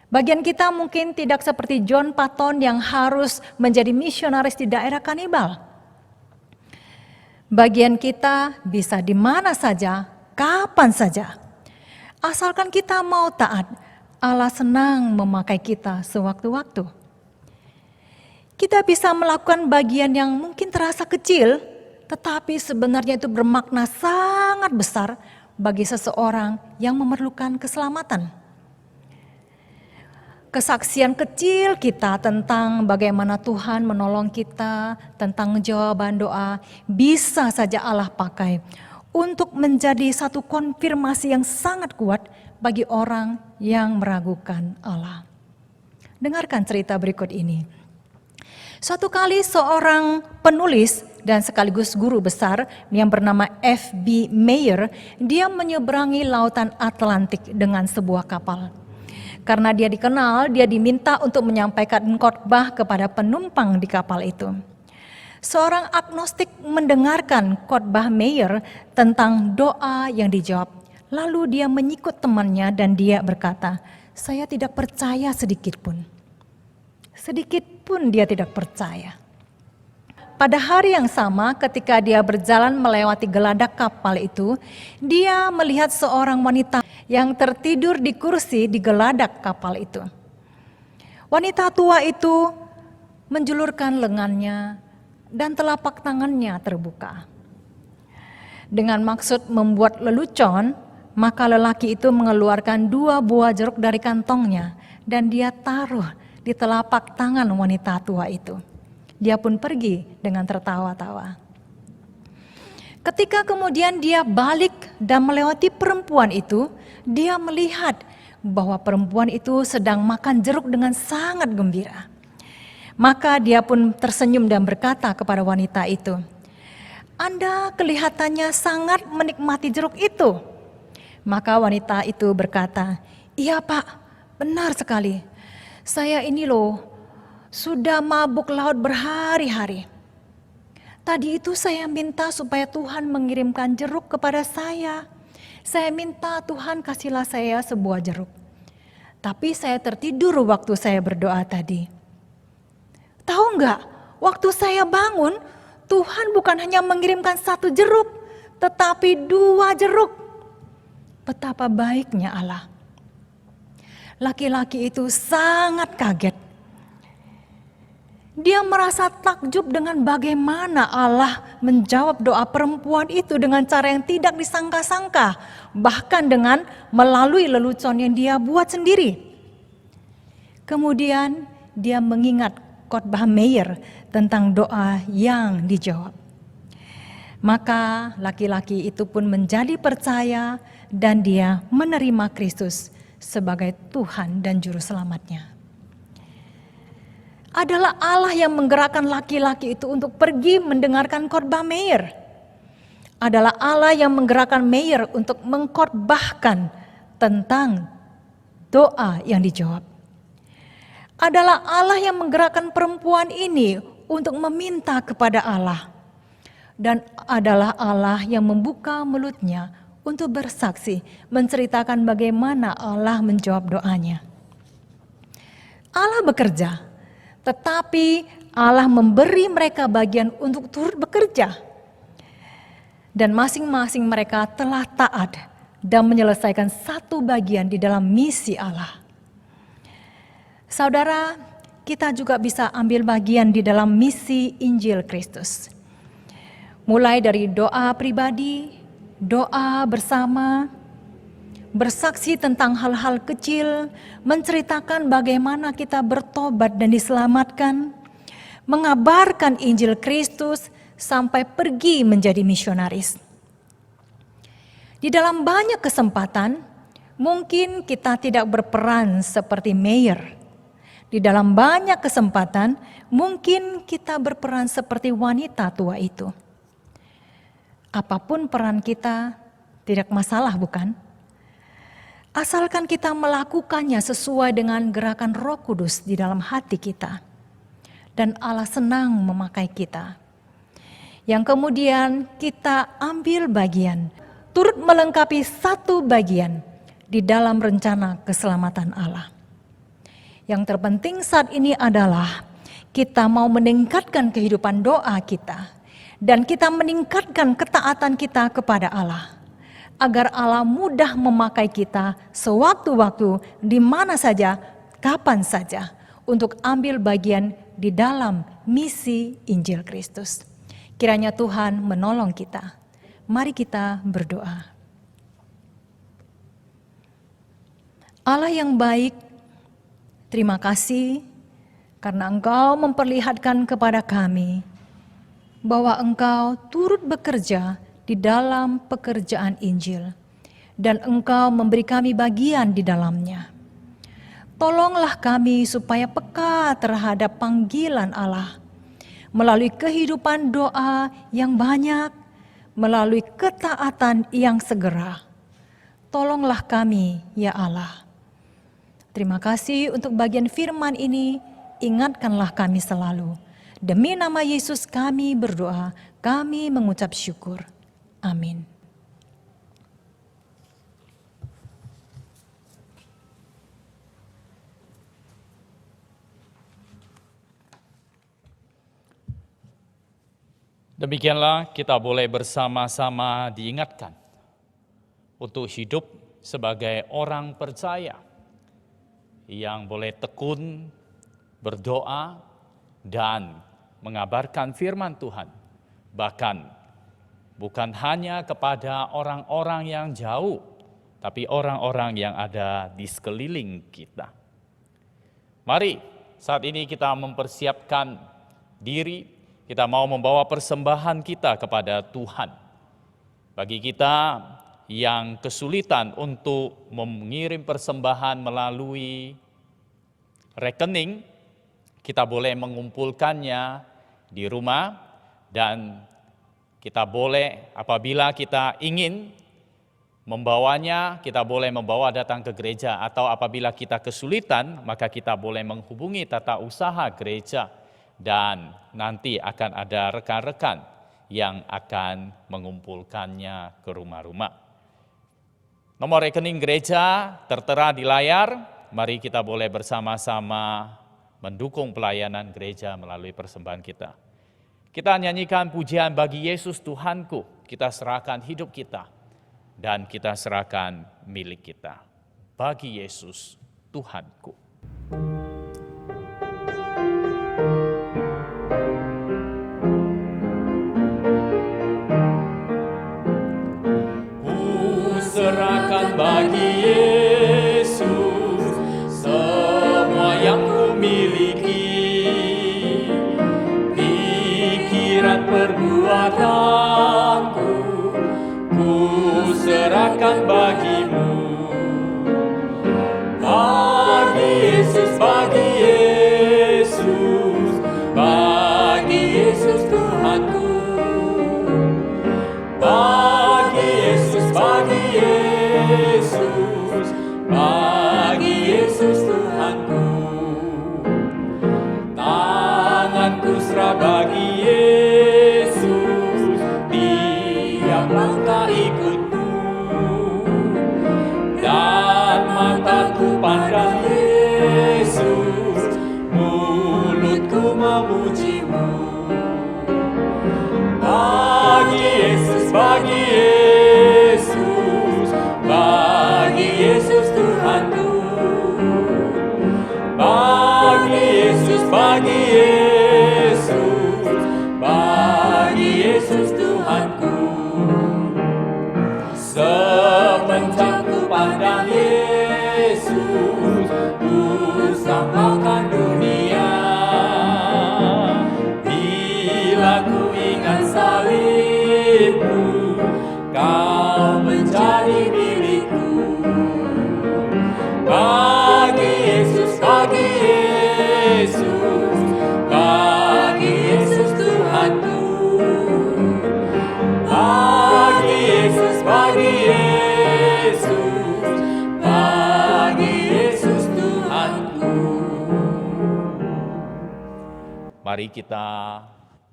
Speaker 2: Bagian kita mungkin tidak seperti John Paton yang harus menjadi misionaris di daerah kanibal. Bagian kita bisa di mana saja, kapan saja. Asalkan kita mau taat, Allah senang memakai kita sewaktu-waktu. Kita bisa melakukan bagian yang mungkin terasa kecil, tetapi sebenarnya itu bermakna sangat besar bagi seseorang yang memerlukan keselamatan. Kesaksian kecil kita tentang bagaimana Tuhan menolong kita, tentang jawaban doa, bisa saja Allah pakai untuk menjadi satu konfirmasi yang sangat kuat bagi orang yang meragukan Allah. Dengarkan cerita berikut ini. Suatu kali seorang penulis dan sekaligus guru besar yang bernama F.B. Meyer, dia menyeberangi lautan Atlantik dengan sebuah kapal. Karena dia dikenal, dia diminta untuk menyampaikan khotbah kepada penumpang di kapal itu. Seorang agnostik mendengarkan khotbah Meyer tentang doa yang dijawab. Lalu dia menyikut temannya dan dia berkata, "Saya tidak percaya sedikit pun." Sedikit pun dia tidak percaya. Pada hari yang sama ketika dia berjalan melewati geladak kapal itu, dia melihat seorang wanita yang tertidur di kursi di geladak kapal itu. Wanita tua itu menjulurkan lengannya dan telapak tangannya terbuka. Dengan maksud membuat lelucon, maka lelaki itu mengeluarkan 2 buah jeruk dari kantongnya dan dia taruh di telapak tangan wanita tua itu. Dia pun pergi dengan tertawa-tawa. Ketika kemudian dia balik dan melewati perempuan itu, dia melihat bahwa perempuan itu sedang makan jeruk dengan sangat gembira. Maka dia pun tersenyum dan berkata kepada wanita itu, "Anda kelihatannya sangat menikmati jeruk itu." Maka wanita itu berkata, "Iya Pak, benar sekali. Saya ini loh, sudah mabuk laut berhari-hari. Tadi itu saya minta supaya Tuhan mengirimkan jeruk kepada saya. Saya minta Tuhan kasihlah saya sebuah jeruk. Tapi saya tertidur waktu saya berdoa tadi. Tahu enggak, waktu saya bangun, Tuhan bukan hanya mengirimkan 1 jeruk, tetapi 2 jeruk. Betapa baiknya Allah." Laki-laki itu sangat kaget. Dia merasa takjub dengan bagaimana Allah menjawab doa perempuan itu dengan cara yang tidak disangka-sangka, bahkan dengan melalui lelucon yang dia buat sendiri. Kemudian dia mengingat khotbah Meyer tentang doa yang dijawab. Maka laki-laki itu pun menjadi percaya dan dia menerima Kristus sebagai Tuhan dan Juru Selamatnya. Adalah Allah yang menggerakkan laki-laki itu untuk pergi mendengarkan khotbah Meyer. Adalah Allah yang menggerakkan Meyer untuk mengkhotbahkan tentang doa yang dijawab. Adalah Allah yang menggerakkan perempuan ini untuk meminta kepada Allah. Dan adalah Allah yang membuka mulutnya untuk bersaksi, menceritakan bagaimana Allah menjawab doanya. Allah bekerja, tetapi Allah memberi mereka bagian untuk turut bekerja. Dan masing-masing mereka telah taat dan menyelesaikan satu bagian di dalam misi Allah. Saudara, kita juga bisa ambil bagian di dalam misi Injil Kristus. Mulai dari doa pribadi, doa bersama, bersaksi tentang hal-hal kecil, menceritakan bagaimana kita bertobat dan diselamatkan, mengabarkan Injil Kristus sampai pergi menjadi misionaris. Di dalam banyak kesempatan, mungkin kita tidak berperan seperti Meyer. Di dalam banyak kesempatan, mungkin kita berperan seperti wanita tua itu. Apapun peran kita, tidak masalah bukan? Asalkan kita melakukannya sesuai dengan gerakan Roh Kudus di dalam hati kita. Dan Allah senang memakai kita. Yang kemudian kita ambil bagian, turut melengkapi satu bagian di dalam rencana keselamatan Allah. Yang terpenting saat ini adalah kita mau meningkatkan kehidupan doa kita. Dan kita meningkatkan ketaatan kita kepada Allah, agar Allah mudah memakai kita sewaktu-waktu, di mana saja, kapan saja, untuk ambil bagian di dalam misi Injil Kristus. Kiranya Tuhan menolong kita. Mari kita berdoa. Allah yang baik, terima kasih karena Engkau memperlihatkan kepada kami bahwa Engkau turut bekerja di dalam pekerjaan Injil, dan Engkau memberi kami bagian di dalamnya. Tolonglah kami supaya peka terhadap panggilan Allah, melalui kehidupan doa yang banyak, melalui ketaatan yang segera. Tolonglah kami, ya Allah. Terima kasih untuk bagian firman ini, ingatkanlah kami selalu. Demi nama Yesus kami berdoa, kami mengucap syukur. Amin.
Speaker 1: Demikianlah kita boleh bersama-sama diingatkan untuk hidup sebagai orang percaya yang boleh tekun, berdoa, dan mengabarkan firman Tuhan. Bahkan bukan hanya kepada orang-orang yang jauh, tapi orang-orang yang ada di sekeliling kita. Mari saat ini kita mempersiapkan diri, kita mau membawa persembahan kita kepada Tuhan. Bagi kita yang kesulitan untuk mengirim persembahan melalui rekening, kita boleh mengumpulkannya di rumah, dan kita boleh apabila kita ingin membawanya, kita boleh membawa datang ke gereja, atau apabila kita kesulitan, maka kita boleh menghubungi tata usaha gereja, dan nanti akan ada rekan-rekan yang akan mengumpulkannya ke rumah-rumah. Nomor rekening gereja tertera di layar. Mari kita boleh bersama-sama mendukung pelayanan gereja melalui persembahan kita. Kita nyanyikan pujian bagi Yesus Tuhanku. Kita serahkan hidup kita dan kita serahkan milik kita. Bagi Yesus Tuhanku. Serahkan bagi Yesus semua yang ku miliki, pikiran perbuatanku, ku serahkan bagimu. Bagi Yesus, bagi Yesus, bagi Yesus Tuhanku. Bagi Yesus, bagi Yesus, bagi Yesus Tuhanku. Tanganku serah bagi Yesus, tiap langkah ikutmu, dan mataku pandang Yesus, mulutku memujimu. Bagi Yesus, bagi Yesus, bagi Yesus Tuhanku. Bagi Yesus, bagi Yesus, bagi Yesus Tuhanku. Semenjak ku pandang Yesus, ku sangkalkan dunia. Bila ku ingat salibmu, Kau menjadi milikku. Bagi Yesus, bagi Yesus, bagi Yesus Tuhanku. Bagi Yesus, bagi Yesus, bagi Yesus Tuhanku. Mari kita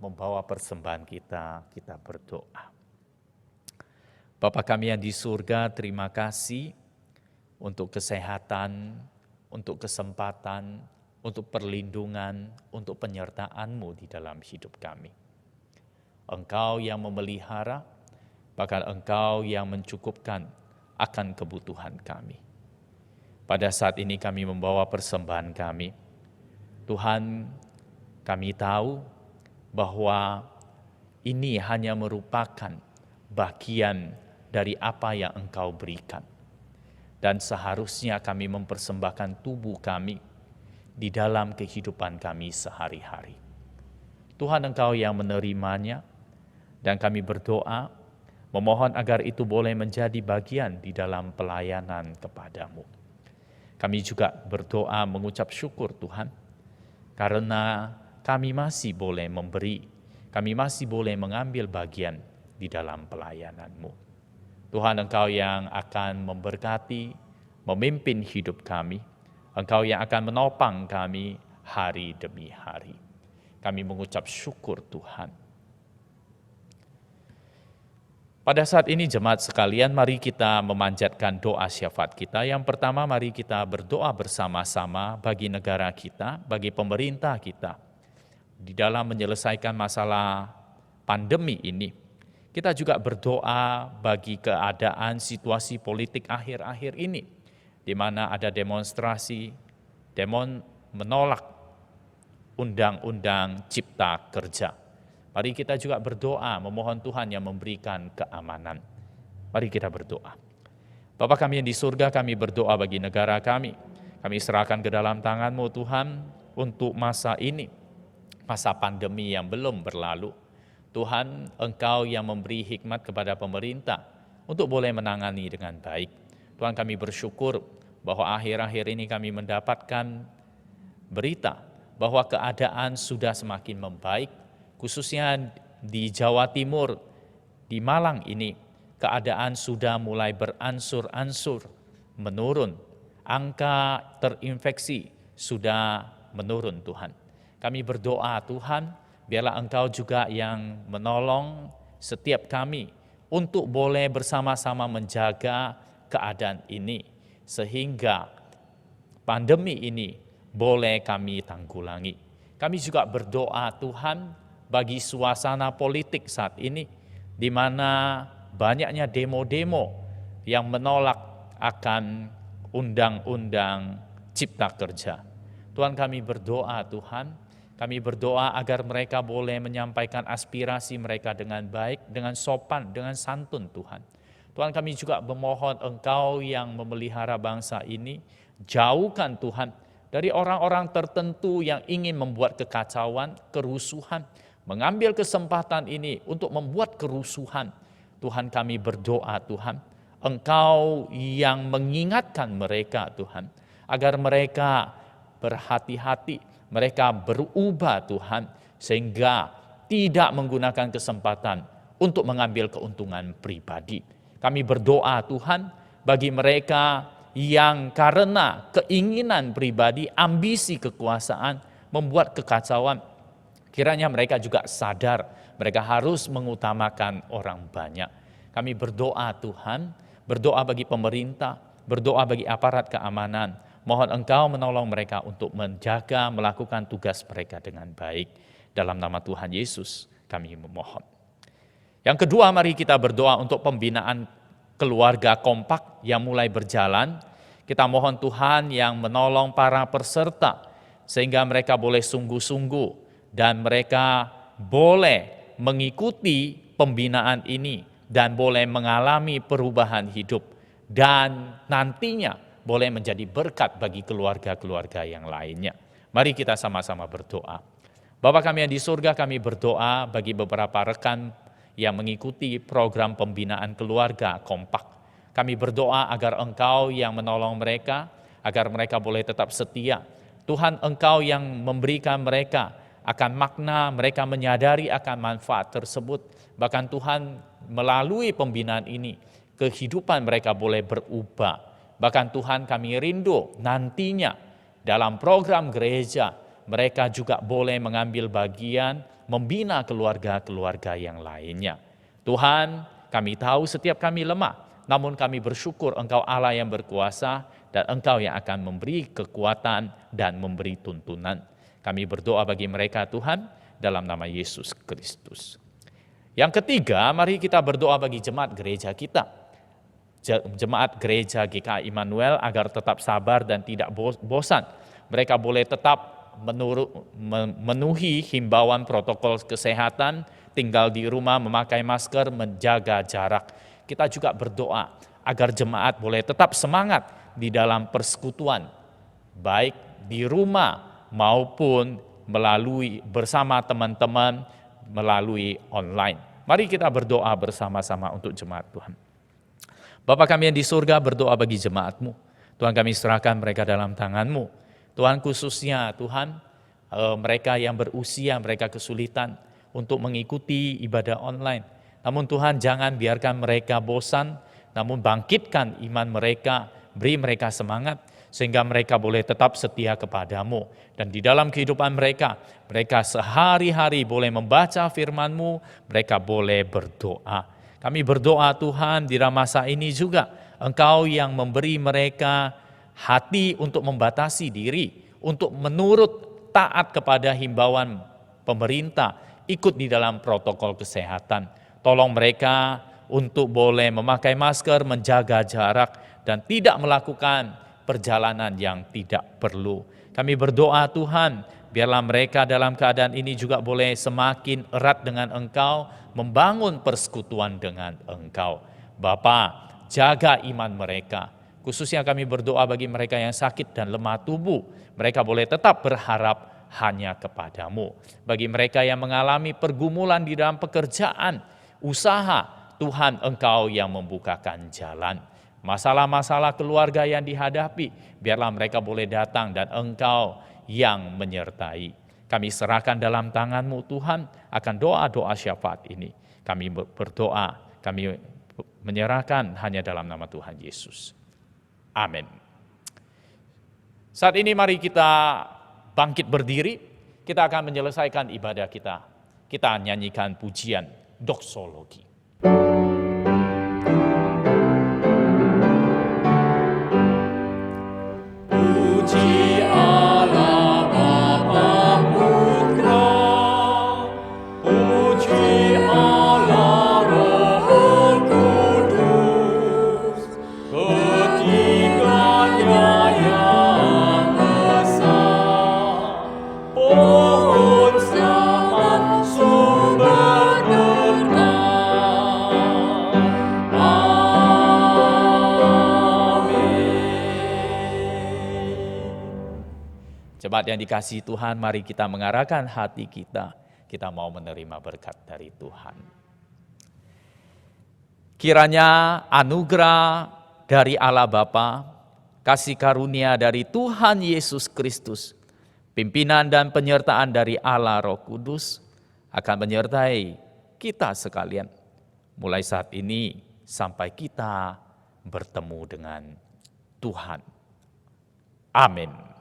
Speaker 1: membawa persembahan kita berdoa. Bapa kami yang di surga, terima kasih untuk kesehatan, untuk kesempatan, untuk perlindungan, untuk penyertaan-Mu di dalam hidup kami. Engkau yang memelihara, bahkan Engkau yang mencukupkan akan kebutuhan kami. Pada saat ini kami membawa persembahan kami. Tuhan, kami tahu bahwa ini hanya merupakan bagian dari apa yang Engkau berikan. Dan seharusnya kami mempersembahkan tubuh kami di dalam kehidupan kami sehari-hari. Tuhan, Engkau yang menerimanya, dan kami berdoa, memohon agar itu boleh menjadi bagian di dalam pelayanan kepadamu. Kami juga berdoa mengucap syukur Tuhan, karena kami masih boleh memberi, kami masih boleh mengambil bagian di dalam pelayanan-Mu. Tuhan, Engkau yang akan memberkati, memimpin hidup kami, Engkau yang akan menopang kami hari demi hari. Kami mengucap syukur Tuhan. Pada saat ini jemaat sekalian, mari kita memanjatkan doa syafaat kita. Yang pertama, mari kita berdoa bersama-sama bagi negara kita, bagi pemerintah kita. Di dalam menyelesaikan masalah pandemi ini, kita juga berdoa bagi keadaan situasi politik akhir-akhir ini, di mana ada demonstrasi, menolak Undang-Undang Cipta Kerja. Mari kita juga berdoa, memohon Tuhan yang memberikan keamanan. Mari kita berdoa. Bapa kami yang di surga, kami berdoa bagi negara kami. Kami serahkan ke dalam tangan-Mu Tuhan untuk masa ini, masa pandemi yang belum berlalu. Tuhan, Engkau yang memberi hikmat kepada pemerintah untuk boleh menangani dengan baik. Tuhan, kami bersyukur bahwa akhir-akhir ini kami mendapatkan berita bahwa keadaan sudah semakin membaik, khususnya di Jawa Timur, di Malang ini, keadaan sudah mulai beransur-ansur menurun. Angka terinfeksi sudah menurun Tuhan. Kami berdoa Tuhan, biarlah Engkau juga yang menolong setiap kami untuk boleh bersama-sama menjaga keadaan ini, sehingga pandemi ini boleh kami tanggulangi. Kami juga berdoa Tuhan bagi suasana politik saat ini, di mana banyaknya demo-demo yang menolak akan Undang-Undang Cipta Kerja. Tuhan, kami berdoa Tuhan, kami berdoa agar mereka boleh menyampaikan aspirasi mereka dengan baik, dengan sopan, dengan santun Tuhan. Tuhan, kami juga memohon Engkau yang memelihara bangsa ini, jauhkan Tuhan dari orang-orang tertentu yang ingin membuat kekacauan, kerusuhan, mengambil kesempatan ini untuk membuat kerusuhan. Tuhan, kami berdoa Tuhan, Engkau yang mengingatkan mereka Tuhan, agar mereka berhati-hati, mereka berubah Tuhan, sehingga tidak menggunakan kesempatan untuk mengambil keuntungan pribadi. Kami berdoa Tuhan bagi mereka yang karena keinginan pribadi, ambisi kekuasaan, membuat kekacauan, kiranya mereka juga sadar mereka harus mengutamakan orang banyak. Kami berdoa Tuhan, berdoa bagi pemerintah, berdoa bagi aparat keamanan. Mohon Engkau menolong mereka untuk menjaga, melakukan tugas mereka dengan baik. Dalam nama Tuhan Yesus kami memohon. Yang kedua, mari kita berdoa untuk pembinaan keluarga kompak yang mulai berjalan. Kita mohon Tuhan yang menolong para peserta, sehingga mereka boleh sungguh-sungguh dan mereka boleh mengikuti pembinaan ini dan boleh mengalami perubahan hidup dan nantinya boleh menjadi berkat bagi keluarga-keluarga yang lainnya. Mari kita sama-sama berdoa. Bapa kami yang di surga, kami berdoa bagi beberapa rekan yang mengikuti program pembinaan keluarga kompak. Kami berdoa agar Engkau yang menolong mereka, agar mereka boleh tetap setia. Tuhan, Engkau yang memberikan mereka akan makna, mereka menyadari akan manfaat tersebut. Bahkan Tuhan melalui pembinaan ini, kehidupan mereka boleh berubah. Bahkan Tuhan, kami rindu nantinya dalam program gereja, mereka juga boleh mengambil bagian membina keluarga-keluarga yang lainnya. Tuhan, kami tahu setiap kami lemah, namun kami bersyukur Engkau Allah yang berkuasa dan Engkau yang akan memberi kekuatan dan memberi tuntunan. Kami berdoa bagi mereka Tuhan, dalam nama Yesus Kristus. Yang ketiga, mari kita berdoa bagi jemaat gereja kita. Jemaat gereja GKI Immanuel agar tetap sabar dan tidak bosan. Mereka boleh tetap memenuhi himbauan protokol kesehatan, tinggal di rumah, memakai masker, menjaga jarak. Kita juga berdoa agar jemaat boleh tetap semangat di dalam persekutuan, baik di rumah maupun melalui bersama teman-teman melalui online. Mari kita berdoa bersama-sama untuk jemaat Tuhan. Bapa kami yang di surga, berdoa bagi jemaat-Mu. Tuhan, kami serahkan mereka dalam tangan-Mu. Tuhan, khususnya Tuhan, mereka yang berusia, mereka kesulitan untuk mengikuti ibadah online. Namun Tuhan, jangan biarkan mereka bosan, namun bangkitkan iman mereka, beri mereka semangat, sehingga mereka boleh tetap setia kepadamu. Dan di dalam kehidupan mereka sehari-hari boleh membaca firman-Mu, mereka boleh berdoa. Kami berdoa Tuhan, di dalam masa ini juga, Engkau yang memberi mereka hati untuk membatasi diri, untuk menurut taat kepada himbauan pemerintah, ikut di dalam protokol kesehatan. Tolong mereka untuk boleh memakai masker, menjaga jarak, dan tidak melakukan perjalanan yang tidak perlu. Kami berdoa Tuhan, biarlah mereka dalam keadaan ini juga boleh semakin erat dengan Engkau, membangun persekutuan dengan Engkau. Bapa, jaga iman mereka. Khususnya kami berdoa bagi mereka yang sakit dan lemah tubuh. Mereka boleh tetap berharap hanya kepadamu. Bagi mereka yang mengalami pergumulan di dalam pekerjaan, usaha, Tuhan Engkau yang membukakan jalan. Masalah-masalah keluarga yang dihadapi, biarlah mereka boleh datang dan Engkau yang menyertai. Kami serahkan dalam tangan-Mu Tuhan akan doa-doa syafaat ini. Kami berdoa, kami menyerahkan hanya dalam nama Tuhan Yesus. Amin. Saat ini mari kita bangkit berdiri, kita akan menyelesaikan ibadah kita. Kita nyanyikan pujian doksologi. Jemaat yang dikasihi Tuhan, mari kita mengarahkan hati kita. Kita mau menerima berkat dari Tuhan. Kiranya anugerah dari Allah Bapa, kasih karunia dari Tuhan Yesus Kristus, pimpinan dan penyertaan dari Allah Roh Kudus akan menyertai kita sekalian. Mulai saat ini sampai kita bertemu dengan Tuhan. Amin.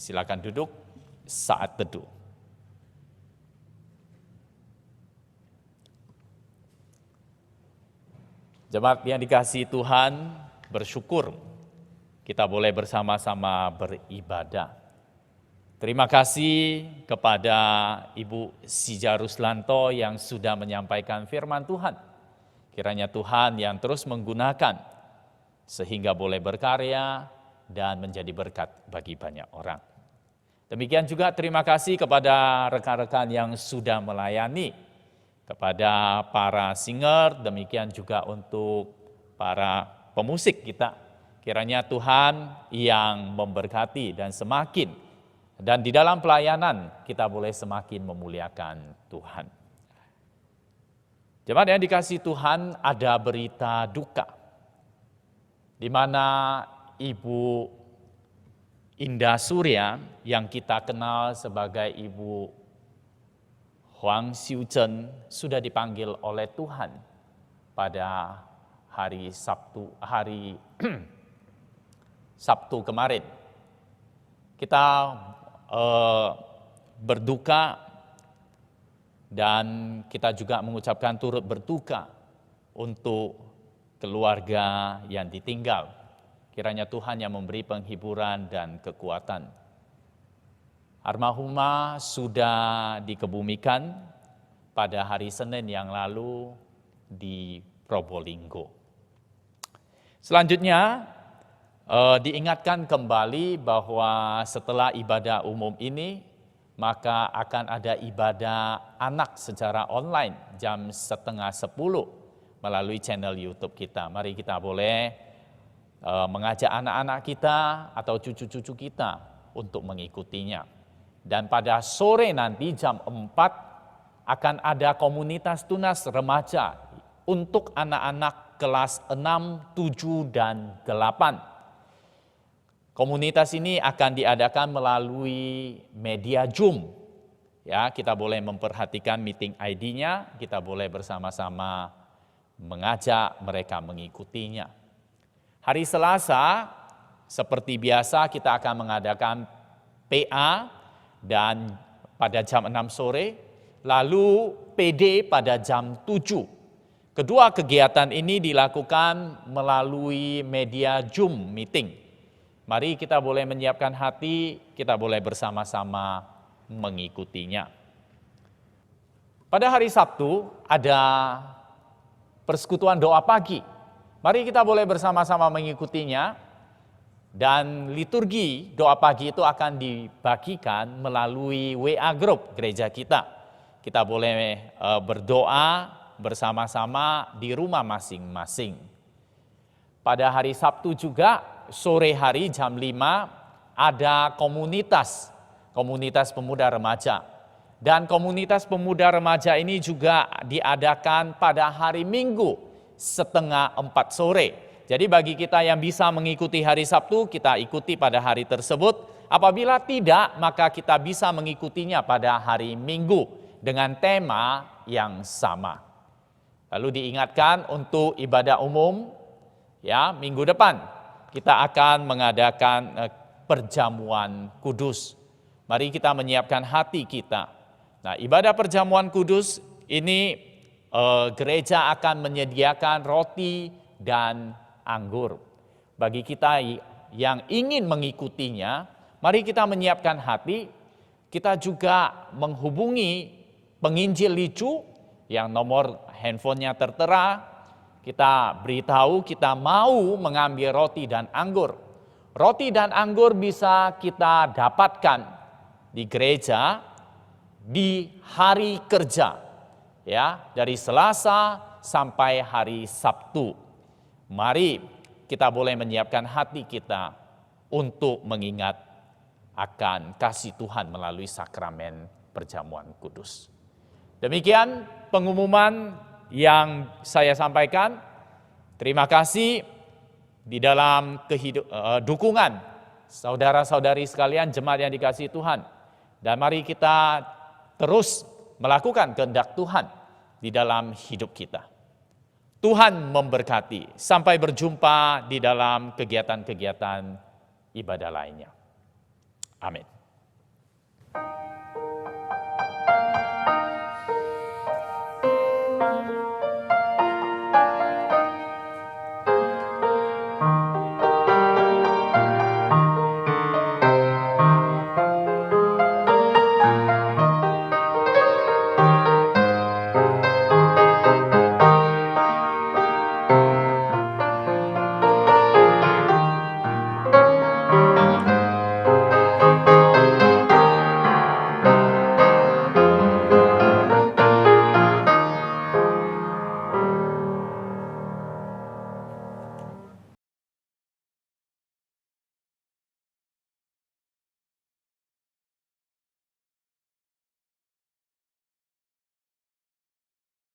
Speaker 1: Silakan duduk saat teduh. Jemaat yang dikasihi Tuhan, bersyukur kita boleh bersama-sama beribadah. Terima kasih kepada Ibu Sija Ruslanto yang sudah menyampaikan firman Tuhan. Kiranya Tuhan yang terus menggunakan sehingga boleh berkarya dan menjadi berkat bagi banyak orang. Demikian juga terima kasih kepada rekan-rekan yang sudah melayani, kepada para singer, demikian juga untuk para pemusik kita. Kiranya Tuhan yang memberkati dan di dalam pelayanan kita boleh semakin memuliakan Tuhan. Jemaat yang dikasihi Tuhan, ada berita duka, di mana Ibu Indah Surya yang kita kenal sebagai Ibu Huang Xiuzhen sudah dipanggil oleh Tuhan pada hari Sabtu kemarin. Kita berduka dan kita juga mengucapkan turut berduka untuk keluarga yang ditinggal. Kiranya Tuhan yang memberi penghiburan dan kekuatan. Almarhumah sudah dikebumikan pada hari Senin yang lalu di Probolinggo. Selanjutnya, diingatkan kembali bahwa setelah ibadah umum ini, maka akan ada ibadah anak secara online jam 9:30 melalui channel YouTube kita. Mari kita boleh mengajak anak-anak kita atau cucu-cucu kita untuk mengikutinya. Dan pada sore nanti jam 4 akan ada komunitas tunas remaja untuk anak-anak kelas 6, 7, dan 8. Komunitas ini akan diadakan melalui media Zoom. Ya, kita boleh memperhatikan meeting ID-nya, kita boleh bersama-sama mengajak mereka mengikutinya. Hari Selasa, seperti biasa kita akan mengadakan PA dan pada jam 6 sore, lalu PD pada jam 7. Kedua kegiatan ini dilakukan melalui media Zoom meeting. Mari kita boleh menyiapkan hati, kita boleh bersama-sama mengikutinya. Pada hari Sabtu ada persekutuan doa pagi. Mari kita boleh bersama-sama mengikutinya, dan liturgi doa pagi itu akan dibagikan melalui WA Group gereja kita. Kita boleh berdoa bersama-sama di rumah masing-masing. Pada hari Sabtu juga, sore hari jam 5 ada komunitas pemuda remaja. Dan komunitas pemuda remaja ini juga diadakan pada hari Minggu 3:30 sore. Jadi bagi kita yang bisa mengikuti hari Sabtu, kita ikuti pada hari tersebut. Apabila tidak, maka kita bisa mengikutinya pada hari Minggu dengan tema yang sama. Lalu diingatkan untuk ibadah umum, ya, minggu depan kita akan mengadakan perjamuan kudus. Mari kita menyiapkan hati kita. Nah, ibadah perjamuan kudus ini gereja akan menyediakan roti dan anggur. Bagi kita yang ingin mengikutinya, mari kita menyiapkan hati. Kita juga menghubungi penginjil Licu yang nomor handphonenya tertera. Kita beritahu kita mau mengambil roti dan anggur. Roti dan anggur bisa kita dapatkan di gereja di hari kerja. Ya, dari Selasa sampai hari Sabtu. Mari kita boleh menyiapkan hati kita untuk mengingat akan kasih Tuhan melalui sakramen perjamuan kudus. Demikian pengumuman yang saya sampaikan. Terima kasih di dalam dukungan saudara-saudari sekalian, jemaat yang dikasihi Tuhan. Dan mari kita terus melakukan kehendak Tuhan di dalam hidup kita. Tuhan memberkati. Sampai berjumpa di dalam kegiatan-kegiatan ibadah lainnya. Amin.